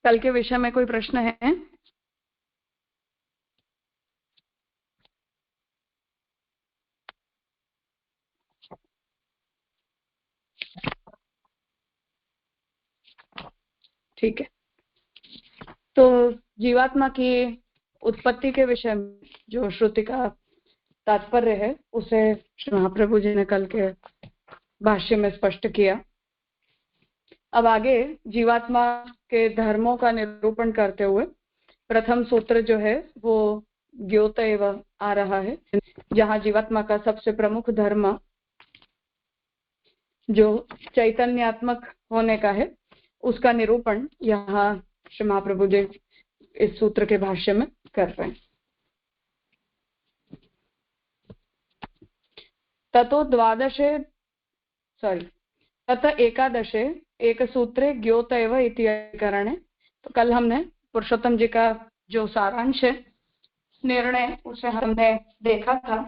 कल के विषय में कोई प्रश्न है? ठीक है, तो जीवात्मा की उत्पत्ति के विषय में जो श्रुति का तात्पर्य है उसे महाप्रभु जी ने कल के भाष्य में स्पष्ट किया। अब आगे जीवात्मा के धर्मों का निरूपण करते हुए प्रथम सूत्र जो है वो ज्ञोत एवं आ रहा है, जहाँ जीवात्मा का सबसे प्रमुख धर्म जो चैतन्यात्मक होने का है उसका निरूपण यहाँ श्री महाप्रभु जी इस सूत्र के भाष्य में कर रहे हैं। तत एकादशे एक सूत्रे ज्ञोत एव इति अधिकरणे। तो कल हमने पुरुषोत्तम जी का जो सारांश है निर्णय उसे हमने देखा था,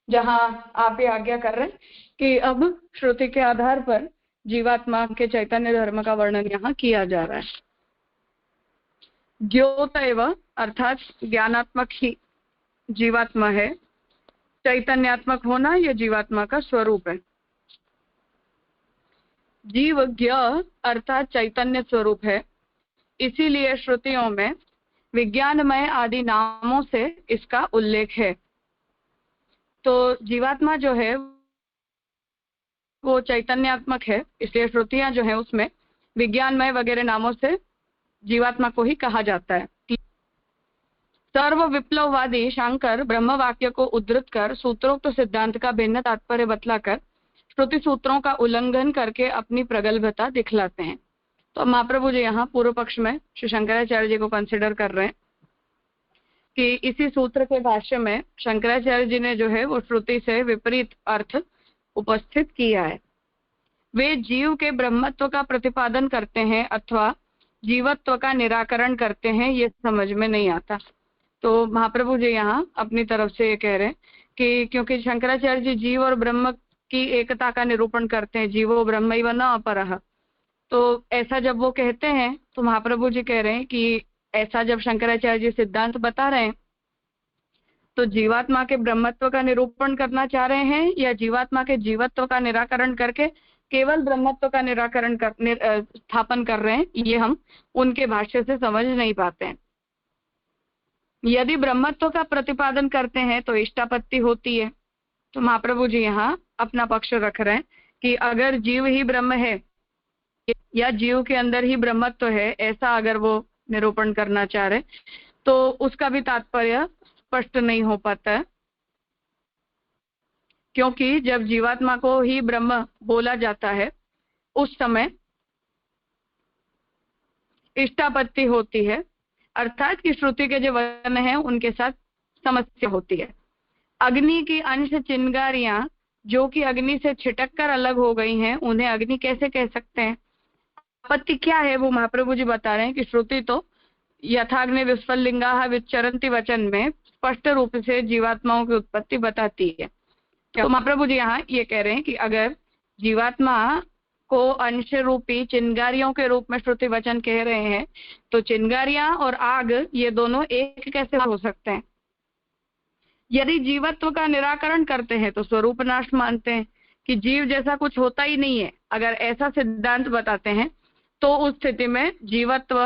जहां आप ये आज्ञा कर रहे हैं कि अब श्रुति के आधार पर जीवात्मा के चैतन्य धर्म का वर्णन यहाँ किया जा रहा है। ज्ञोत एव अर्थात ज्ञानात्मक ही जीवात्मा है, चैतन्यात्मक होना यह जीवात्मा का स्वरूप है। जीव ज्ञ अर्थात चैतन्य स्वरूप है, इसीलिए श्रुतियों में विज्ञानमय आदि नामों से इसका उल्लेख है। तो जीवात्मा जो है वो चैतन्यात्मक है, इसलिए श्रुतियां जो है उसमें विज्ञानमय वगैरह नामों से जीवात्मा को ही कहा जाता है। सर्व विप्लववादी शंकर ब्रह्म वाक्य को उद्धृत कर सूत्रोक्त सिद्धांत का भिन्न तात्पर्य बतलाकर श्रुति सूत्रों का उल्लंघन करके अपनी प्रगल्भता दिखलाते हैं। तो महाप्रभु जी यहाँ पूर्व पक्ष में श्री शंकराचार्य जी को कंसिडर कर रहे हैं कि इसी सूत्र के भाष्य में शंकराचार्य जी ने जो है वो श्रुति से विपरीत अर्थ उपस्थित किया है। वे जीव के ब्रह्मत्व का प्रतिपादन करते हैं अथवा जीवत्व का निराकरण करते हैं, ये समझ में नहीं आता। तो महाप्रभु जी यहाँ अपनी तरफ से ये कह रहे हैं कि क्योंकि शंकराचार्य जी जीव और ब्रह्म की एकता का निरूपण करते हैं, जीवो ब्रह्मैव न अपरः, तो ऐसा जब वो कहते हैं तो महाप्रभु जी कह रहे हैं कि ऐसा जब शंकराचार्य जी सिद्धांत बता रहे हैं तो जीवात्मा के ब्रह्मत्व का निरूपण करना चाह रहे हैं या जीवात्मा के जीवत्व का निराकरण करके केवल ब्रह्मत्व का निराकरण स्थापन कर रहे हैं, ये हम उनके भाष्य से समझ नहीं पाते हैं। यदि ब्रह्मत्व का प्रतिपादन करते हैं तो इष्टापत्ति होती है। तो महाप्रभु जी यहाँ अपना पक्ष रख रहे हैं कि अगर जीव ही ब्रह्म है या जीव के अंदर ही ब्रह्मत्व है, ऐसा अगर वो निरूपण करना चाह रहे तो उसका भी तात्पर्य स्पष्ट नहीं हो पाता है, क्योंकि जब जीवात्मा को ही ब्रह्म बोला जाता है उस समय इष्टापत्ति होती है, अर्थात कि श्रुति के जो वचन है उनके साथ समस्या होती है। अग्नि की अंश चिंगारियां जो कि अग्नि से छिटक कर अलग हो गई हैं, उन्हें अग्नि कैसे कह सकते हैं? आपत्ति क्या है वो महाप्रभु जी बता रहे हैं कि श्रुति तो यथाग्नि विस्फलिंगा विचरंती वचन में स्पष्ट रूप से जीवात्माओं की उत्पत्ति बताती है। तो महाप्रभु जी यहाँ ये कह रहे हैं कि अगर जीवात्मा को अंश रूपी चिंगारियों के रूप में श्रुति वचन कह रहे हैं तो चिंगारियां और आग ये दोनों एक कैसे हो सकते हैं? यदि जीवत्व का निराकरण करते हैं तो स्वरूप नाश मानते हैं कि जीव जैसा कुछ होता ही नहीं है। अगर ऐसा सिद्धांत बताते हैं तो उस स्थिति में जीवत्व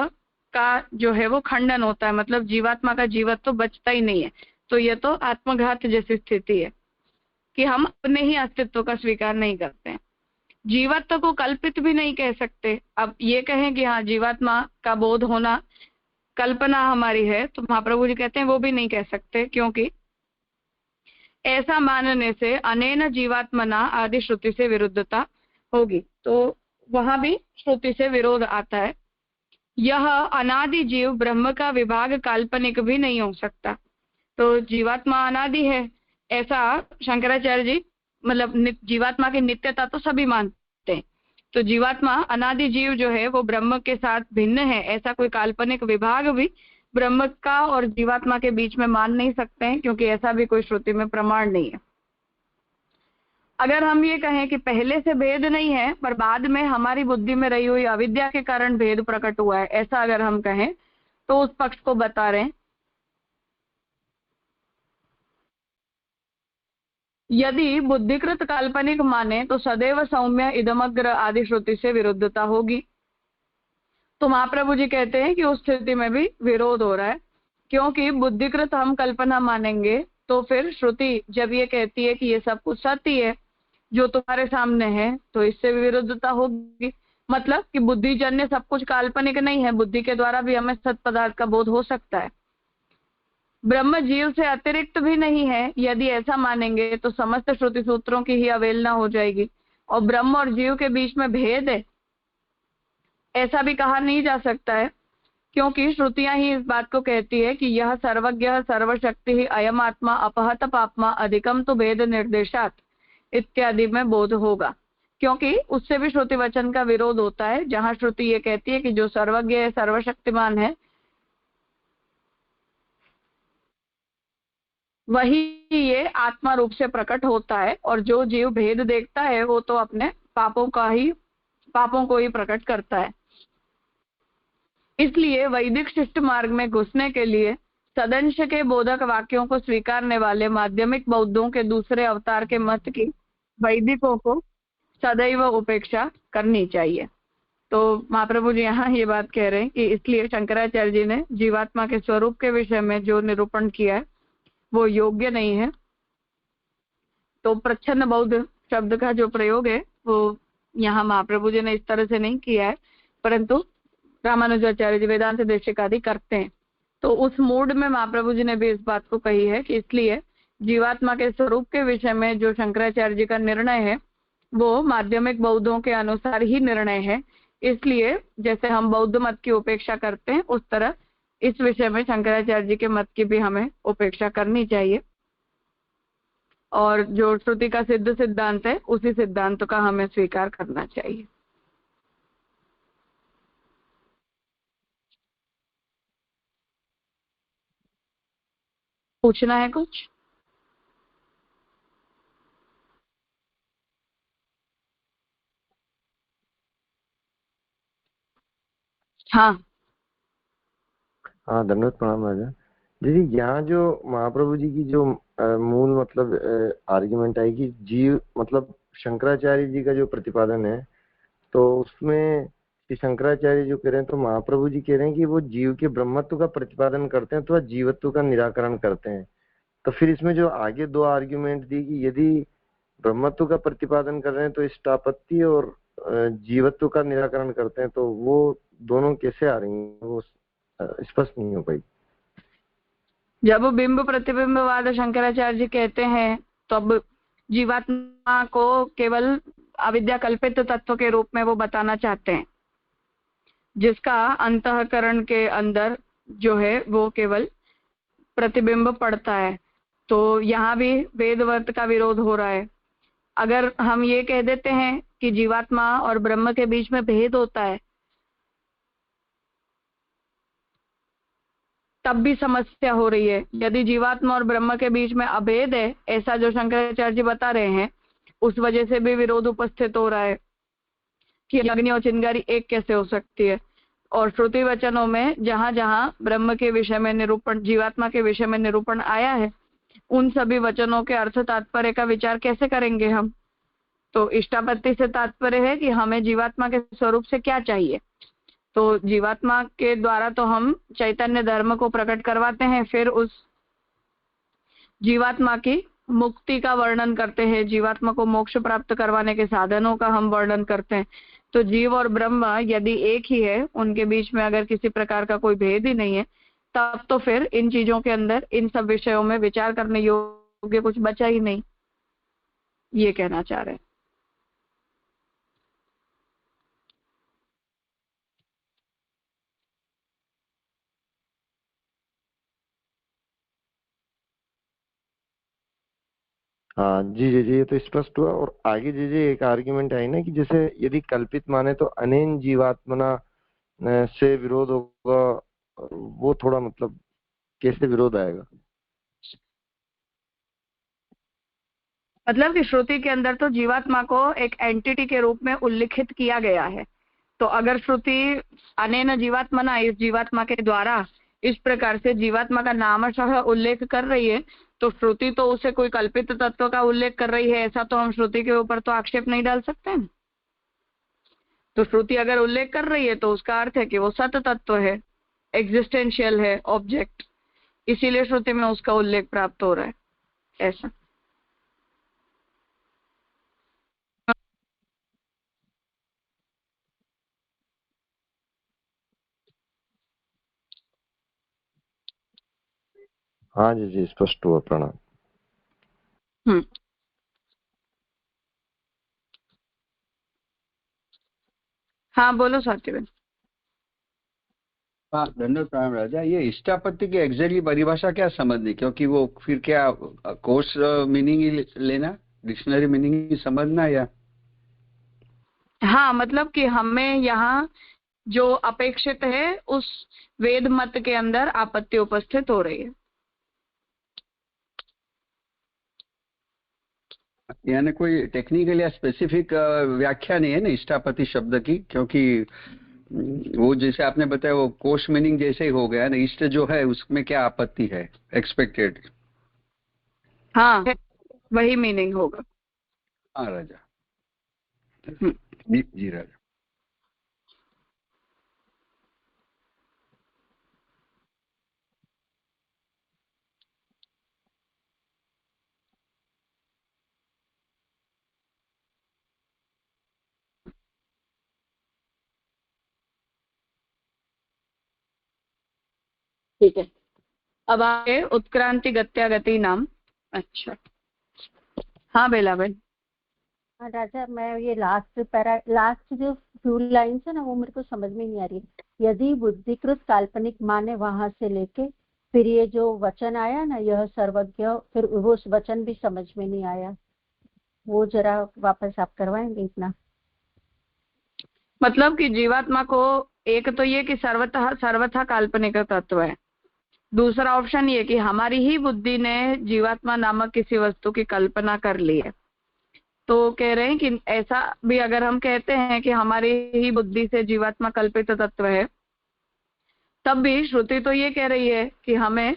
का जो है वो खंडन होता है, मतलब जीवात्मा का जीवत्व बचता ही नहीं है। तो ये तो आत्मघात जैसी स्थिति है कि हम अपने ही अस्तित्व का स्वीकार नहीं करते हैं। जीवत्व को कल्पित भी नहीं कह सकते। अब ये कहें कि हाँ जीवात्मा का बोध होना कल्पना हमारी है, तो महाप्रभु जी कहते हैं वो भी नहीं कह सकते, क्योंकि ऐसा मानने से अनेन जीवात्मना आदि श्रुति से विरुद्धता होगी। तो वहां भी श्रुति से विरोध आता है। यह अनादि जीव ब्रह्म का विभाग काल्पनिक भी नहीं हो सकता। तो जीवात्मा अनादि है ऐसा शंकराचार्य जी, मतलब जीवात्मा की नित्यता तो सभी मानते हैं, तो जीवात्मा अनादि जीव जो है वो ब्रह्म के साथ भिन्न है, ऐसा कोई काल्पनिक विभाग भी ब्रह्म का और जीवात्मा के बीच में मान नहीं सकते हैं, क्योंकि ऐसा भी कोई श्रुति में प्रमाण नहीं है। अगर हम ये कहें कि पहले से भेद नहीं है पर बाद में हमारी बुद्धि में रही हुई अविद्या के कारण भेद प्रकट हुआ है, ऐसा अगर हम कहें तो उस पक्ष को बता रहे हैं। यदि बुद्धिकृत काल्पनिक माने तो सदैव सौम्य इदमग्र आदि श्रुति से विरुद्धता होगी। तो महाप्रभु जी कहते हैं कि उस स्थिति में भी विरोध हो रहा है, क्योंकि बुद्धिकृत हम कल्पना मानेंगे तो फिर श्रुति जब ये कहती है कि ये सब कुछ सत्य है जो तुम्हारे सामने है, तो इससे भी विरुद्धता होगी। मतलब कि बुद्धिजन्य सब कुछ काल्पनिक नहीं है, बुद्धि के द्वारा भी हमें सत पदार्थ का बोध हो सकता है। ब्रह्म जीव से अतिरिक्त भी नहीं है, यदि ऐसा मानेंगे तो समस्त श्रुति सूत्रों की ही अवहेलना हो जाएगी। और ब्रह्म और जीव के बीच में भेद है ऐसा भी कहा नहीं जा सकता है, क्योंकि श्रुतियां ही इस बात को कहती है कि यह सर्वज्ञ सर्वशक्ति ही अयम आत्मा अपहत पापमा अधिकम तो भेद निर्देशात इत्यादि में बोध होगा। क्योंकि उससे भी श्रुति वचन का विरोध होता है, जहां श्रुति ये कहती है कि जो सर्वज्ञ है सर्वशक्तिमान है वही ये आत्मा रूप से प्रकट होता है, और जो जीव भेद देखता है वो तो अपने पापों को ही प्रकट करता है। इसलिए वैदिक शिष्ट मार्ग में घुसने के लिए सदंश के बोधक वाक्यों को स्वीकारने वाले माध्यमिक बौद्धों के दूसरे अवतार के मत की वैदिकों को सदैव उपेक्षा करनी चाहिए। तो महाप्रभु जी यहाँ ये बात कह रहे हैं कि इसलिए शंकराचार्य जी ने जीवात्मा के स्वरूप के विषय में जो निरूपण किया है वो योग्य नहीं है। तो प्रच्छन्न बौद्ध शब्द का जो प्रयोग है वो यहाँ महाप्रभु जी ने इस तरह से नहीं किया है, परंतु रामानुजाचार्य जी वेदांत देशिक आदि करते हैं। तो उस मूड में महाप्रभु जी ने भी इस बात को कही है कि इसलिए जीवात्मा के स्वरूप के विषय में जो शंकराचार्य जी का निर्णय है वो माध्यमिक बौद्धों के अनुसार ही निर्णय है। इसलिए जैसे हम बौद्ध मत की उपेक्षा करते हैं उस तरह इस विषय में शंकराचार्य जी के मत की भी हमें उपेक्षा करनी चाहिए, और जो श्रुति का सिद्ध सिद्धांत है उसी सिद्धांत का हमें स्वीकार करना चाहिए। पूछना है कुछ? हाँ हाँ, धन्यवाद, प्रणाम राजा। दीदी, यहाँ जो महाप्रभु जी की जो मूल मतलब आर्ग्यूमेंट है कि जीव मतलब शंकराचार्य जी का जो प्रतिपादन है, तो उसमें कि शंकराचार्य जो कह रहे हैं, तो महाप्रभु जी कह रहे हैं कि वो जीव के ब्रह्मत्व का प्रतिपादन करते हैं तो जीवत्व का निराकरण करते हैं। तो फिर इसमें जो आगे दो आर्ग्यूमेंट दी कि यदि ब्रह्मत्व का प्रतिपादन कर रहे हैं तो इष्टापत्ति और जीवत्व का निराकरण करते हैं, तो वो दोनों कैसे आ रही हैं, वो स्पष्ट नहीं हो पाई। जब बिंब प्रतिबिंबवाद शंकराचार्य जी कहते हैं तब जीवात्मा को केवल अविद्या कल्पित तत्व के रूप में वो बताना चाहते हैं, जिसका अंतःकरण के अंदर जो है वो केवल प्रतिबिंब पड़ता है। तो यहाँ भी वेदवत का विरोध हो रहा है। अगर हम ये कह देते हैं कि जीवात्मा और ब्रह्म के बीच में भेद होता है तब भी समस्या हो रही है। यदि जीवात्मा और ब्रह्म के बीच में अभेद है ऐसा जो शंकराचार्य जी बता रहे हैं, उस वजह से भी विरोध उपस्थित हो रहा है कि अग्नि और चिंगारी एक कैसे हो सकती है। और श्रुति वचनों में जहां जहां ब्रह्म के विषय में निरूपण, जीवात्मा के विषय में निरूपण आया है, उन सभी वचनों के अर्थ तात्पर्य का विचार कैसे करेंगे हम? तो इष्टापत्ति से तात्पर्य है कि हमें जीवात्मा के स्वरूप से क्या चाहिए। तो जीवात्मा के द्वारा तो हम चैतन्य धर्म को प्रकट करवाते हैं, फिर उस जीवात्मा की मुक्ति का वर्णन करते हैं, जीवात्मा को मोक्ष प्राप्त करवाने के साधनों का हम वर्णन करते हैं। तो जीव और ब्रह्म यदि एक ही है, उनके बीच में अगर किसी प्रकार का कोई भेद ही नहीं है, तब तो फिर इन चीजों के अंदर इन सब विषयों में विचार करने योग्य कुछ बचा ही नहीं, ये कहना चाह रहे हैं। हाँ जी जी जी, ये तो स्पष्ट हुआ। और आगे जी जी एक आर्ग्यूमेंट आई ना कि जैसे यदि कल्पित माने तो अनेन जीवात्मना से विरोध होगा, वो थोड़ा मतलब कैसे विरोध आएगा? मतलब कि श्रुति के अंदर तो जीवात्मा को एक एंटिटी के रूप में उल्लिखित किया गया है। तो अगर श्रुति अनेन जीवात्मना, इस जीवात्मा के द्वारा इस प्रकार से जीवात्मा का नामशः उल्लेख कर रही है, तो श्रुति तो उसे कोई कल्पित तत्व का उल्लेख कर रही है, ऐसा तो हम श्रुति के ऊपर तो आक्षेप नहीं डाल सकते हैं। तो श्रुति अगर उल्लेख कर रही है तो उसका अर्थ है कि वो सत तत्व है, एग्जिस्टेंशियल है, ऑब्जेक्ट, इसीलिए श्रुति में उसका उल्लेख प्राप्त हो रहा है, ऐसा। हाँ जी जी, स्पष्ट हुआ, प्रणाम। हाँ बोलो स्वातिबेन। हाँ, धन्यवाद प्रणाम राजा। ये इष्टापत्ति की एग्जैक्टली परिभाषा क्या समझनी, क्योंकि वो फिर क्या कोर्स मीनिंग ही लेना, डिक्शनरी मीनिंग ही समझना, या? हाँ, मतलब कि हमें यहाँ जो अपेक्षित है उस वेद मत के अंदर आपत्ति उपस्थित हो रही है। यानी कोई टेक्निकल या स्पेसिफिक व्याख्या नहीं है ना इष्टापति शब्द की, क्योंकि वो जैसे आपने बताया वो कोश मीनिंग जैसे ही हो गया ना, इष्ट जो है उसमें क्या आपत्ति है एक्सपेक्टेड। हाँ, वही मीनिंग होगा। हाँ राजा। जी राजा। ठीक है, अब आगे उत्क्रांति गत्यागति नाम। अच्छा, हाँ बेलाबेन। हाँ राजा, मैं ये लास्ट जो फ्यू लाइन्स है ना, वो मेरे को समझ में नहीं आ रही है। यदि बुद्धिकृत काल्पनिक माने वहां से लेके फिर ये जो वचन आया ना, यह सर्वज्ञ, फिर वो वचन भी समझ में नहीं आया, वो जरा वापस आप करवाएंगे इतना। मतलब कि जीवात्मा को एक तो ये कि सर्वथा काल्पनिक तत्व है, दूसरा ऑप्शन ये कि हमारी ही बुद्धि ने जीवात्मा नामक किसी वस्तु की कल्पना कर ली है। तो कह रहे हैं कि ऐसा भी अगर हम कहते हैं कि हमारी ही बुद्धि से जीवात्मा कल्पित तत्व है, तब भी श्रुति तो ये कह रही है कि हमें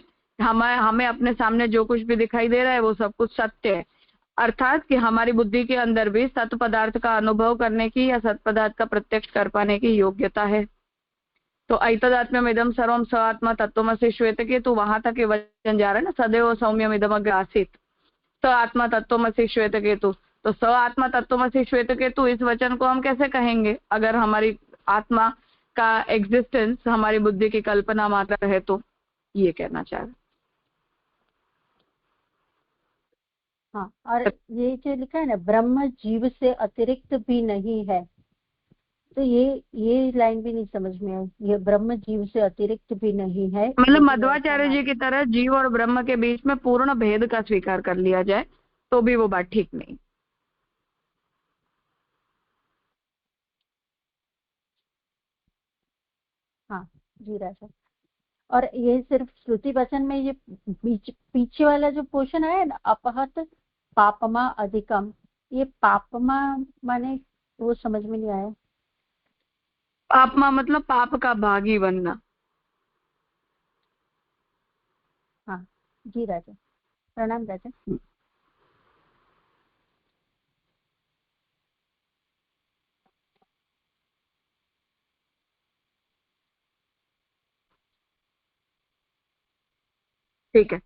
अपने सामने जो कुछ भी दिखाई दे रहा है वो सब कुछ सत्य है, अर्थात कि हमारी बुद्धि के अंदर भी सत पदार्थ का अनुभव करने की या सत पदार्थ का प्रत्यक्ष कर पाने की योग्यता है। तो ऐतदात्म्यम इदम सर्वम स आत्मा तत्वमसि श्वेत के, तो वहां तक ये वचन जा रहा है ना, सदैव सौम्यम इदम अग्र आसीत स आत्मा तत्वमसि श्वेत केतु। तो स आत्मा तत्वमसि श्वेत केतु, इस वचन को हम कैसे कहेंगे अगर हमारी आत्मा का एग्जिस्टेंस हमारी बुद्धि की कल्पना मात्र है? तो ये कहना चाह रहे। हाँ, और ये जो लिखा है ना, ब्रह्म जीव से अतिरिक्त भी नहीं है, तो ये लाइन भी नहीं समझ में आई। ये ब्रह्म जीव से अतिरिक्त भी नहीं है, मतलब मध्वाचार्य जी की तरह जीव और ब्रह्म के बीच में पूर्ण भेद का स्वीकार कर लिया जाए तो भी वो बात ठीक नहीं। हाँ जी राजा। और ये सिर्फ श्रुति वचन में ये पीछे वाला जो पोर्शन है ना, अपहत पापमा अधिकम, ये पापमा माने वो समझ में नहीं आया। पापमा मतलब पाप का भागी बनना। हाँ जी राजा, प्रणाम राजा। ठीक है,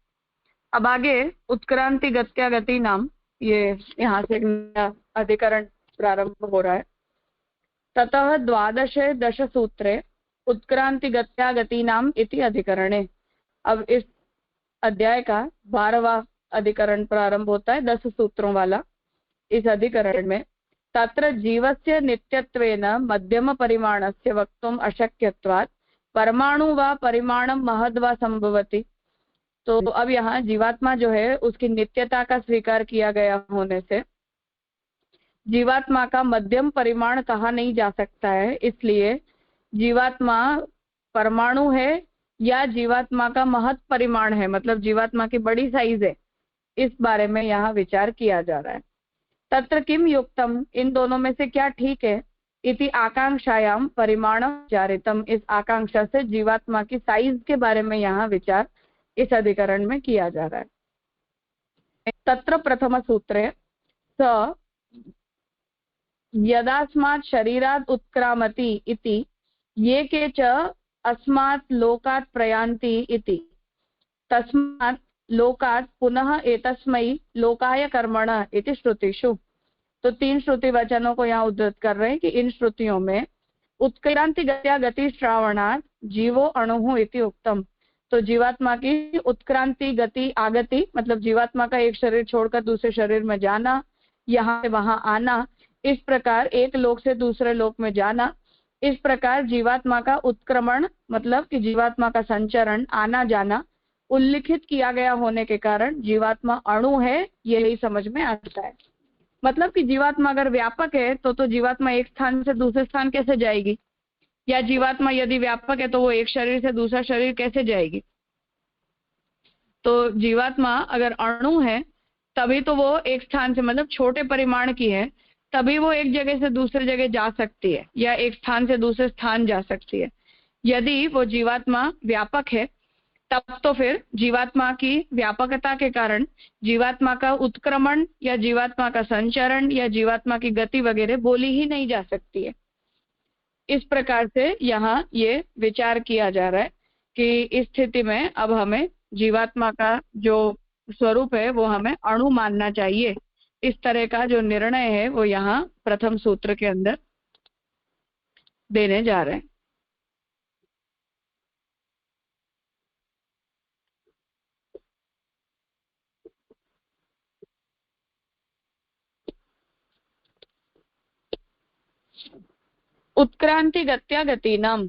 अब आगे उत्क्रांति गत्यागति नाम, ये यहाँ से नया अधिकरण प्रारंभ हो रहा है। ततः द्वादशे दश सूत्रे उत्क्रांति गत्यागति नाम इति अधिकरणे। अब इस अध्याय का 12वां अधिकरण प्रारंभ होता है 10 सूत्रों वाला। इस अधिकरण में तत्र जीवस्य नित्यत्वेन मध्यम परिमाणस्य वक्तुम् अशक्यत्वात् परमाणु वा परिमाणं महद् वा संभवति। तो अब यहाँ जीवात्मा जो है उसकी नित्यता का स्वीकार किया गया होने से जीवात्मा का मध्यम परिमाण कहा नहीं जा सकता है, इसलिए जीवात्मा परमाणु है या जीवात्मा का महत् परिमाण है, मतलब जीवात्मा की बड़ी साइज है, इस बारे में यहाँ विचार किया जा रहा है। तत्र किम युक्तम, इन दोनों में से क्या ठीक है, इति आकांक्षायाम परिमाण विचारितम, इस आकांक्षा से जीवात्मा की साइज के बारे में यहाँ विचार इस अधिकरण में किया जा रहा है। तत्र प्रथम सूत्रे स यदास्मात् शरीरात् उत्क्रामति इति ये के च अस्मात् लोकात् प्रयान्ति इति तस्मात् लोकात् पुनः एतस्मै लोकाय कर्मण इति श्रुतिषु। तो 3 श्रुति वचनों को यहाँ उद्धृत कर रहे हैं कि इन श्रुतियों में उत्क्रांति गत्या गति श्रावणात् जीवो अणुहु इति उक्तम। तो जीवात्मा की उत्क्रांति गति आगति मतलब जीवात्मा का एक शरीर छोड़कर दूसरे शरीर में जाना, यहाँ से वहां आना, इस प्रकार एक लोक से दूसरे लोक में जाना, इस प्रकार जीवात्मा का उत्क्रमण मतलब कि जीवात्मा का संचरण आना जाना उल्लिखित किया गया होने के कारण जीवात्मा अणु है, यही समझ में आता है। मतलब कि जीवात्मा अगर व्यापक है तो जीवात्मा एक स्थान से दूसरे स्थान कैसे जाएगी, या जीवात्मा यदि व्यापक है तो वो एक शरीर से दूसरा शरीर कैसे जाएगी। तो जीवात्मा अगर अणु है तभी तो वो एक स्थान से मतलब छोटे परिमाण की है, तभी वो एक जगह से दूसरे जगह जा सकती है या एक स्थान से दूसरे स्थान जा सकती है। यदि वो जीवात्मा व्यापक है तब तो फिर जीवात्मा की व्यापकता के कारण जीवात्मा का उत्क्रमण या जीवात्मा का संचरण या जीवात्मा की गति वगैरह बोली ही नहीं जा सकती है। इस प्रकार से यहाँ ये विचार किया जा रहा है कि इस स्थिति में अब हमें जीवात्मा का जो स्वरूप है वो हमें अणु मानना चाहिए। इस तरह का जो निर्णय है वो यहाँ प्रथम सूत्र के अंदर देने जा रहे हैं। उत्क्रांति गत्या गति नाम,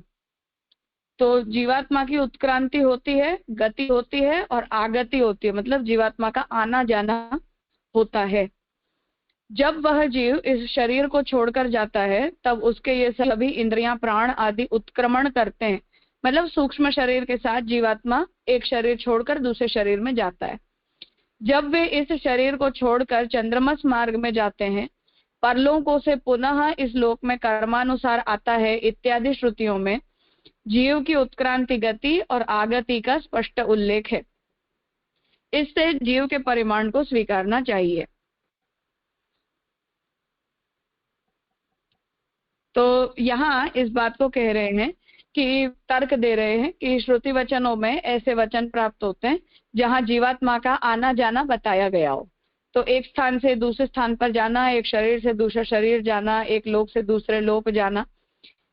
तो जीवात्मा की उत्क्रांति होती है, गति होती है और आगति होती है, मतलब जीवात्मा का आना जाना होता है। जब वह जीव इस शरीर को छोड़कर जाता है तब उसके ये सभी इंद्रियां प्राण आदि उत्क्रमण करते हैं, मतलब सूक्ष्म शरीर के साथ जीवात्मा एक शरीर छोड़कर दूसरे शरीर में जाता है। जब वे इस शरीर को छोड़कर चंद्रमस मार्ग में जाते हैं, परलोकों से पुनः इस लोक में कर्मानुसार आता है इत्यादि श्रुतियों में जीव की उत्क्रांति गति और आगति का स्पष्ट उल्लेख है। इससे जीव के परिमाण को स्वीकारना चाहिए। तो यहाँ इस बात को कह रहे हैं कि तर्क दे रहे हैं कि श्रुति वचनों में ऐसे वचन प्राप्त होते हैं जहाँ जीवात्मा का आना जाना बताया गया हो। तो एक स्थान से दूसरे स्थान पर जाना, एक शरीर से दूसरा शरीर जाना, एक लोक से दूसरे लोक जाना,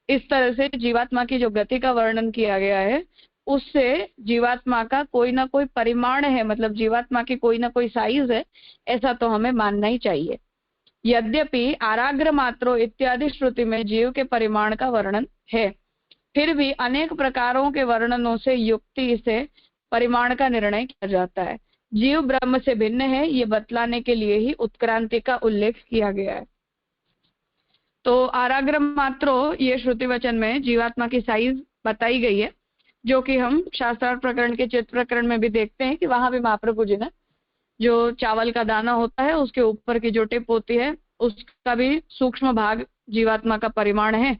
इस तरह से जीवात्मा की जो गति का वर्णन किया गया है उससे जीवात्मा का कोई ना कोई परिमाण है, मतलब जीवात्मा की कोई ना कोई साइज है, ऐसा तो हमें मानना ही चाहिए। यद्यपि आराग्र मात्रो इत्यादि श्रुति में जीव के परिमाण का वर्णन है, फिर भी अनेक प्रकारों के वर्णनों से युक्ति से परिमाण का निर्णय किया जाता है। जीव ब्रह्म से भिन्न है ये बतलाने के लिए ही उत्क्रांति का उल्लेख किया गया है। तो आराग्र मात्रो ये श्रुति वचन में जीवात्मा की साइज बताई गई है, जो कि हम शास्त्रार्थ प्रकरण के चित्त प्रकरण में भी देखते हैं कि वहां भी महाप्रभु जी ने जो चावल का दाना होता है उसके ऊपर की जो टिप होती है उसका भी सूक्ष्म भाग जीवात्मा का परिमाण है,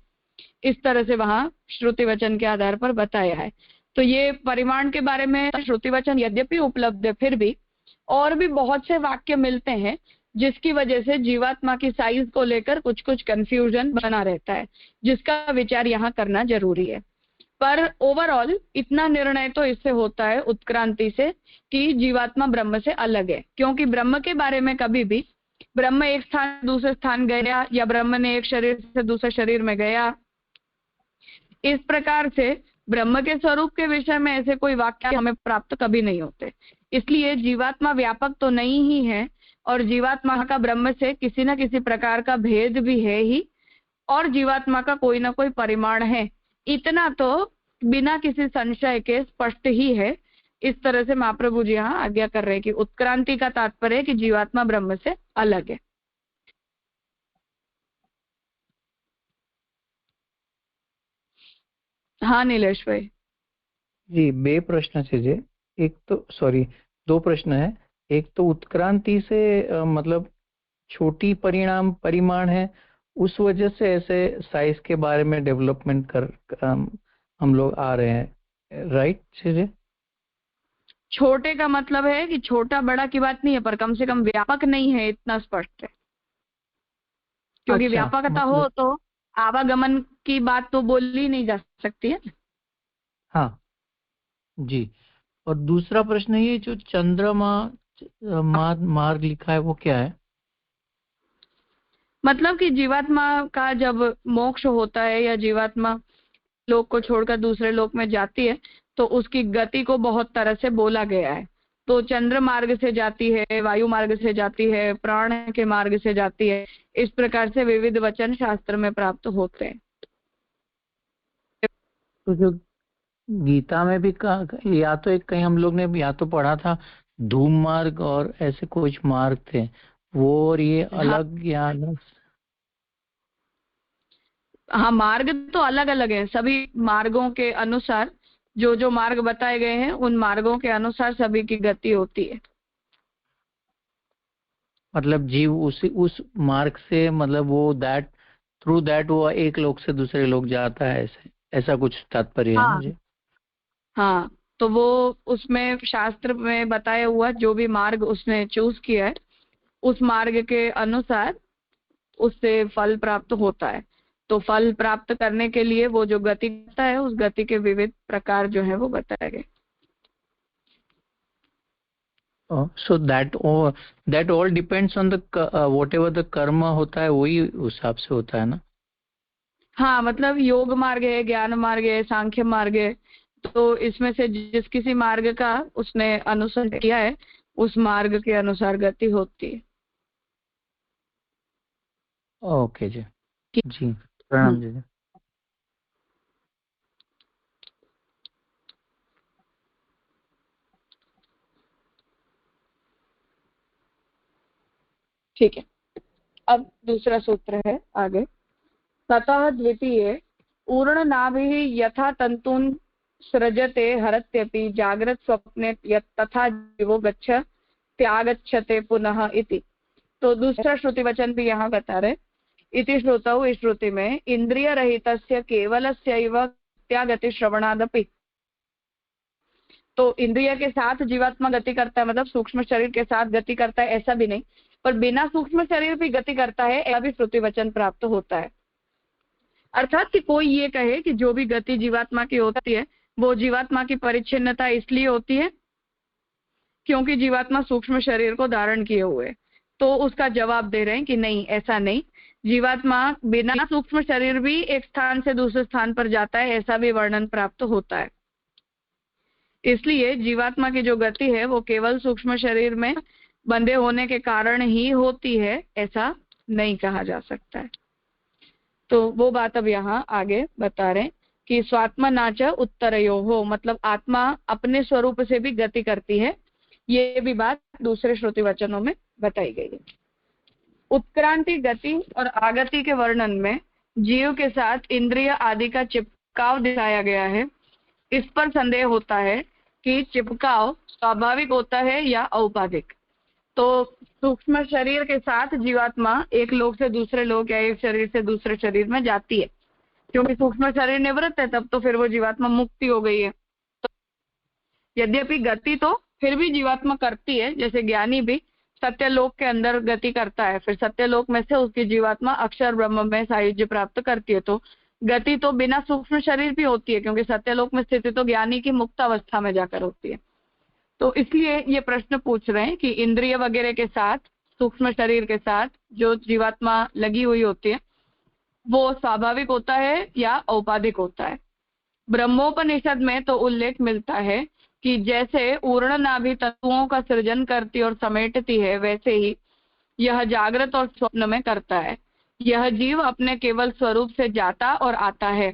इस तरह से वहां श्रुति वचन के आधार पर बताया है। तो ये परिमाण के बारे में श्रुति वचन यद्यपि उपलब्ध है, फिर भी और भी बहुत से वाक्य मिलते हैं जिसकी वजह से जीवात्मा की साइज को लेकर कुछ कुछ कंफ्यूजन बना रहता है, जिसका विचार यहाँ करना जरूरी है। पर ओवरऑल इतना निर्णय तो इससे होता है उत्क्रांति से कि जीवात्मा ब्रह्म से अलग है, क्योंकि ब्रह्म के बारे में कभी भी ब्रह्म एक स्थान दूसरे स्थान गया या ब्रह्म ने एक शरीर से दूसरे शरीर में गया, इस प्रकार से ब्रह्म के स्वरूप के विषय में ऐसे कोई वाक्य हमें प्राप्त कभी नहीं होते। इसलिए जीवात्मा व्यापक तो नहीं ही है और जीवात्मा का ब्रह्म से किसी न किसी प्रकार का भेद भी है ही, और जीवात्मा का कोई ना कोई परिमाण है, इतना तो बिना किसी संशय के स्पष्ट ही है। इस तरह से महाप्रभु जी यहाँ आज्ञा कर रहे हैं कि उत्क्रांति का तात्पर्य है कि जीवात्मा ब्रह्म से अलग है। हाँ नीलेश भाई जी, 2 प्रश्न છે જે એક તો સોરી 2 પ્રશ્ન है। एक तो उत्क्रांति से मतलब छोटी परिमाण है, उस वजह से ऐसे साइज के बारे में डेवलपमेंट हम लोग आ रहे हैं, राइट चीजें। छोटे का मतलब है कि छोटा बड़ा की बात नहीं है, पर कम से कम व्यापक नहीं है, इतना स्पष्ट है। क्योंकि अच्छा, व्यापकता हो तो आवागमन की बात तो बोली नहीं जा सकती है। हाँ जी। और दूसरा प्रश्न ये जो चंद्रमा मार्ग लिखा है वो क्या है? मतलब कि जीवात्मा का जब मोक्ष होता है या जीवात्मा लोक को छोड़कर दूसरे लोक में जाती है तो उसकी गति को बहुत तरह से बोला गया है। तो चंद्र मार्ग से जाती है, वायु मार्ग से जाती है, प्राण के मार्ग से जाती है, इस प्रकार से विविध वचन शास्त्र में प्राप्त होते हैं। तो जो गीता में भी या तो एक कहीं हम लोग ने या तो पढ़ा था धूम मार्ग और ऐसे कुछ मार्ग थे, वो और ये अलग या अलग? हाँ, मार्ग तो अलग अलग है। सभी मार्गों के अनुसार जो जो मार्ग बताए गए हैं उन मार्गों के अनुसार सभी की गति होती है। मतलब जीव उस मार्ग से, मतलब वो थ्रू दैट वो एक लोक से दूसरे लोक जाता है, ऐसा कुछ तात्पर्य है हाँ मुझे। हाँ, तो वो उसमें शास्त्र में बताया हुआ जो भी मार्ग उसने चूज किया है उस मार्ग के अनुसार उससे फल प्राप्त होता है। तो फल प्राप्त करने के लिए वो जो गति करता है उस गति के विविध प्रकार जो है वो बताए गए। So that all depends on the what ever the कर्म होता है, वही उस हिसाब से होता है ना। हाँ, मतलब योग मार्ग है, ज्ञान मार्ग है, सांख्य मार्ग है, तो इसमें से जिस किसी मार्ग का उसने अनुसरण किया है उस मार्ग के अनुसार गति होती है। ओके जी, जी प्रणाम जी। ठीक है, अब दूसरा सूत्र है आगे। ततः द्वितीय ऊर्ण नाभिः यथा तंतून् सृजते हरत्यपि जाग्रत स्वप्ने तथा जीवो गच्छ त्यागच्छते पुनः इति। तो दूसरा श्रुति वचन भी यहाँ बता रहे। इति श्रुतौ, इस श्रुति में इंद्रिय रहितस्य केवलस्यैव त्यागति श्रवणादपि। तो इंद्रिय के साथ जीवात्मा गति करता है, मतलब सूक्ष्म शरीर के साथ गति करता है ऐसा भी नहीं, पर बिना सूक्ष्म शरीर भी गति करता है ऐसा भी श्रुति वचन प्राप्त होता है। अर्थात कि कोई ये कहे कि जो भी गति जीवात्मा की होती है वो जीवात्मा की परिच्छिन्नता इसलिए होती है क्योंकि जीवात्मा सूक्ष्म शरीर को धारण किए हुए, तो उसका जवाब दे रहे हैं कि नहीं, ऐसा नहीं। जीवात्मा बिना सूक्ष्म शरीर भी एक स्थान से दूसरे स्थान पर जाता है, ऐसा भी वर्णन प्राप्त होता है। इसलिए जीवात्मा की जो गति है वो केवल सूक्ष्म शरीर में बंधे होने के कारण ही होती है, ऐसा नहीं कहा जा सकता है। तो वो बात अब यहाँ आगे बता रहे हैं कि स्वात्मनाच उत्तरयोः, मतलब आत्मा अपने स्वरूप से भी गति करती है, ये भी बात दूसरे श्रुति वचनों में बताई गई है। उत्क्रांति गति और आगति के वर्णन में जीव के साथ इंद्रिय आदि का चिपकाव दिखाया गया है। इस पर संदेह होता है कि चिपकाव स्वाभाविक होता है या औपाधिक। तो सूक्ष्म शरीर के साथ जीवात्मा एक लोक से दूसरे लोक या एक शरीर से दूसरे शरीर में जाती है, क्योंकि सूक्ष्म शरीर निवृत्त है तब तो फिर वो जीवात्मा मुक्ति हो गई है। तो यद्यपि गति तो फिर भी जीवात्मा करती है, जैसे ज्ञानी भी सत्यलोक के अंदर गति करता है, फिर सत्यलोक में से उसकी जीवात्मा अक्षर ब्रह्म में सायुज्य प्राप्त करती है। तो गति तो बिना सूक्ष्म शरीर भी होती है, क्योंकि सत्यलोक में स्थिति तो ज्ञानी की मुक्त अवस्था में जाकर होती है। तो इसलिए ये प्रश्न पूछ रहे हैं कि इंद्रिय वगैरह के साथ, सूक्ष्म शरीर के साथ जो जीवात्मा लगी हुई होती है वो स्वाभाविक होता है या औपाधिक होता है। ब्रह्मोपनिषद में तो उल्लेख मिलता है कि जैसे ऊर्ण नाभि तत्वों का सृजन करती और समेटती है, वैसे ही यह जागृत और स्वप्न में करता है। यह जीव अपने केवल स्वरूप से जाता और आता है।